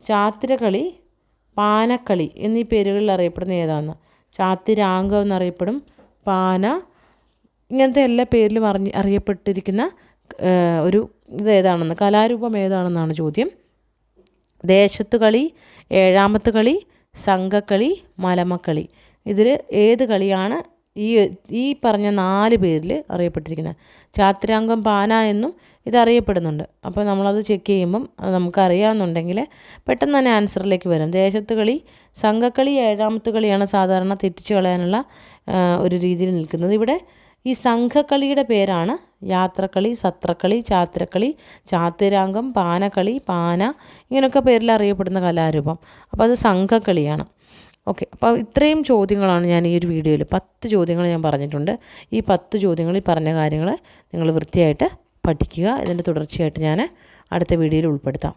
ചാത്തിരകളി, പാനക്കളി എന്നീ പേരുകളിൽ അറിയപ്പെടുന്ന ഏതാണ്? ചാത്തിരാംഗം എന്നറിയപ്പെടും, പാന, ഇങ്ങനത്തെ എല്ലാ പേരിലും അറിയപ്പെട്ടിരിക്കുന്ന ഇതേതാണെന്ന്, കലാരൂപം ഏതാണെന്നാണ് ചോദ്യം. ദേശത്ത് കളി, ഏഴാമത്ത് കളി, സംഘക്കളി, മലമക്കളി. ഇതിൽ ഏത് കളിയാണ് ഈ പറഞ്ഞ 4 പേരിൽ അറിയപ്പെട്ടിരിക്കുന്നത്? ചാത്തിരാംഗം, പാന എന്നും ഇതറിയപ്പെടുന്നുണ്ട്. അപ്പോൾ നമ്മളത് ചെക്ക് ചെയ്യുമ്പം അത് നമുക്കറിയാമെന്നുണ്ടെങ്കിൽ പെട്ടെന്ന് തന്നെ ആൻസറിലേക്ക് വരും. ദേശത്ത് കളി, സംഘക്കളി, ഏഴാമത്ത് കളിയാണ് സാധാരണ തെറ്റിച്ച് കളയാനുള്ള ഒരു രീതിയിൽ നിൽക്കുന്നത്. ഇവിടെ ഈ സംഘക്കളിയുടെ പേരാണ് യാത്രക്കളി, സത്രക്കളി, ചാത്തിരക്കളി, ചാത്തിരാംഗം, പാനക്കളി, പാന, ഇങ്ങനെയൊക്കെ പേരിൽ അറിയപ്പെടുന്ന കലാരൂപം. അപ്പോൾ അത് സംഘക്കളിയാണ്. ഓക്കെ, അപ്പോൾ ഇത്രയും ചോദ്യങ്ങളാണ് ഞാൻ ഈ ഒരു വീഡിയോയിൽ 10 ചോദ്യങ്ങൾ ഞാൻ പറഞ്ഞിട്ടുണ്ട്. ഈ 10 ചോദ്യങ്ങളിൽ പറഞ്ഞ കാര്യങ്ങൾ നിങ്ങൾ വൃത്തിയായിട്ട് പഠിക്കുക. ഇതിൻ്റെ തുടർച്ചയായിട്ട് ഞാൻ അടുത്ത വീഡിയോയിൽ ഉൾപ്പെടുത്താം.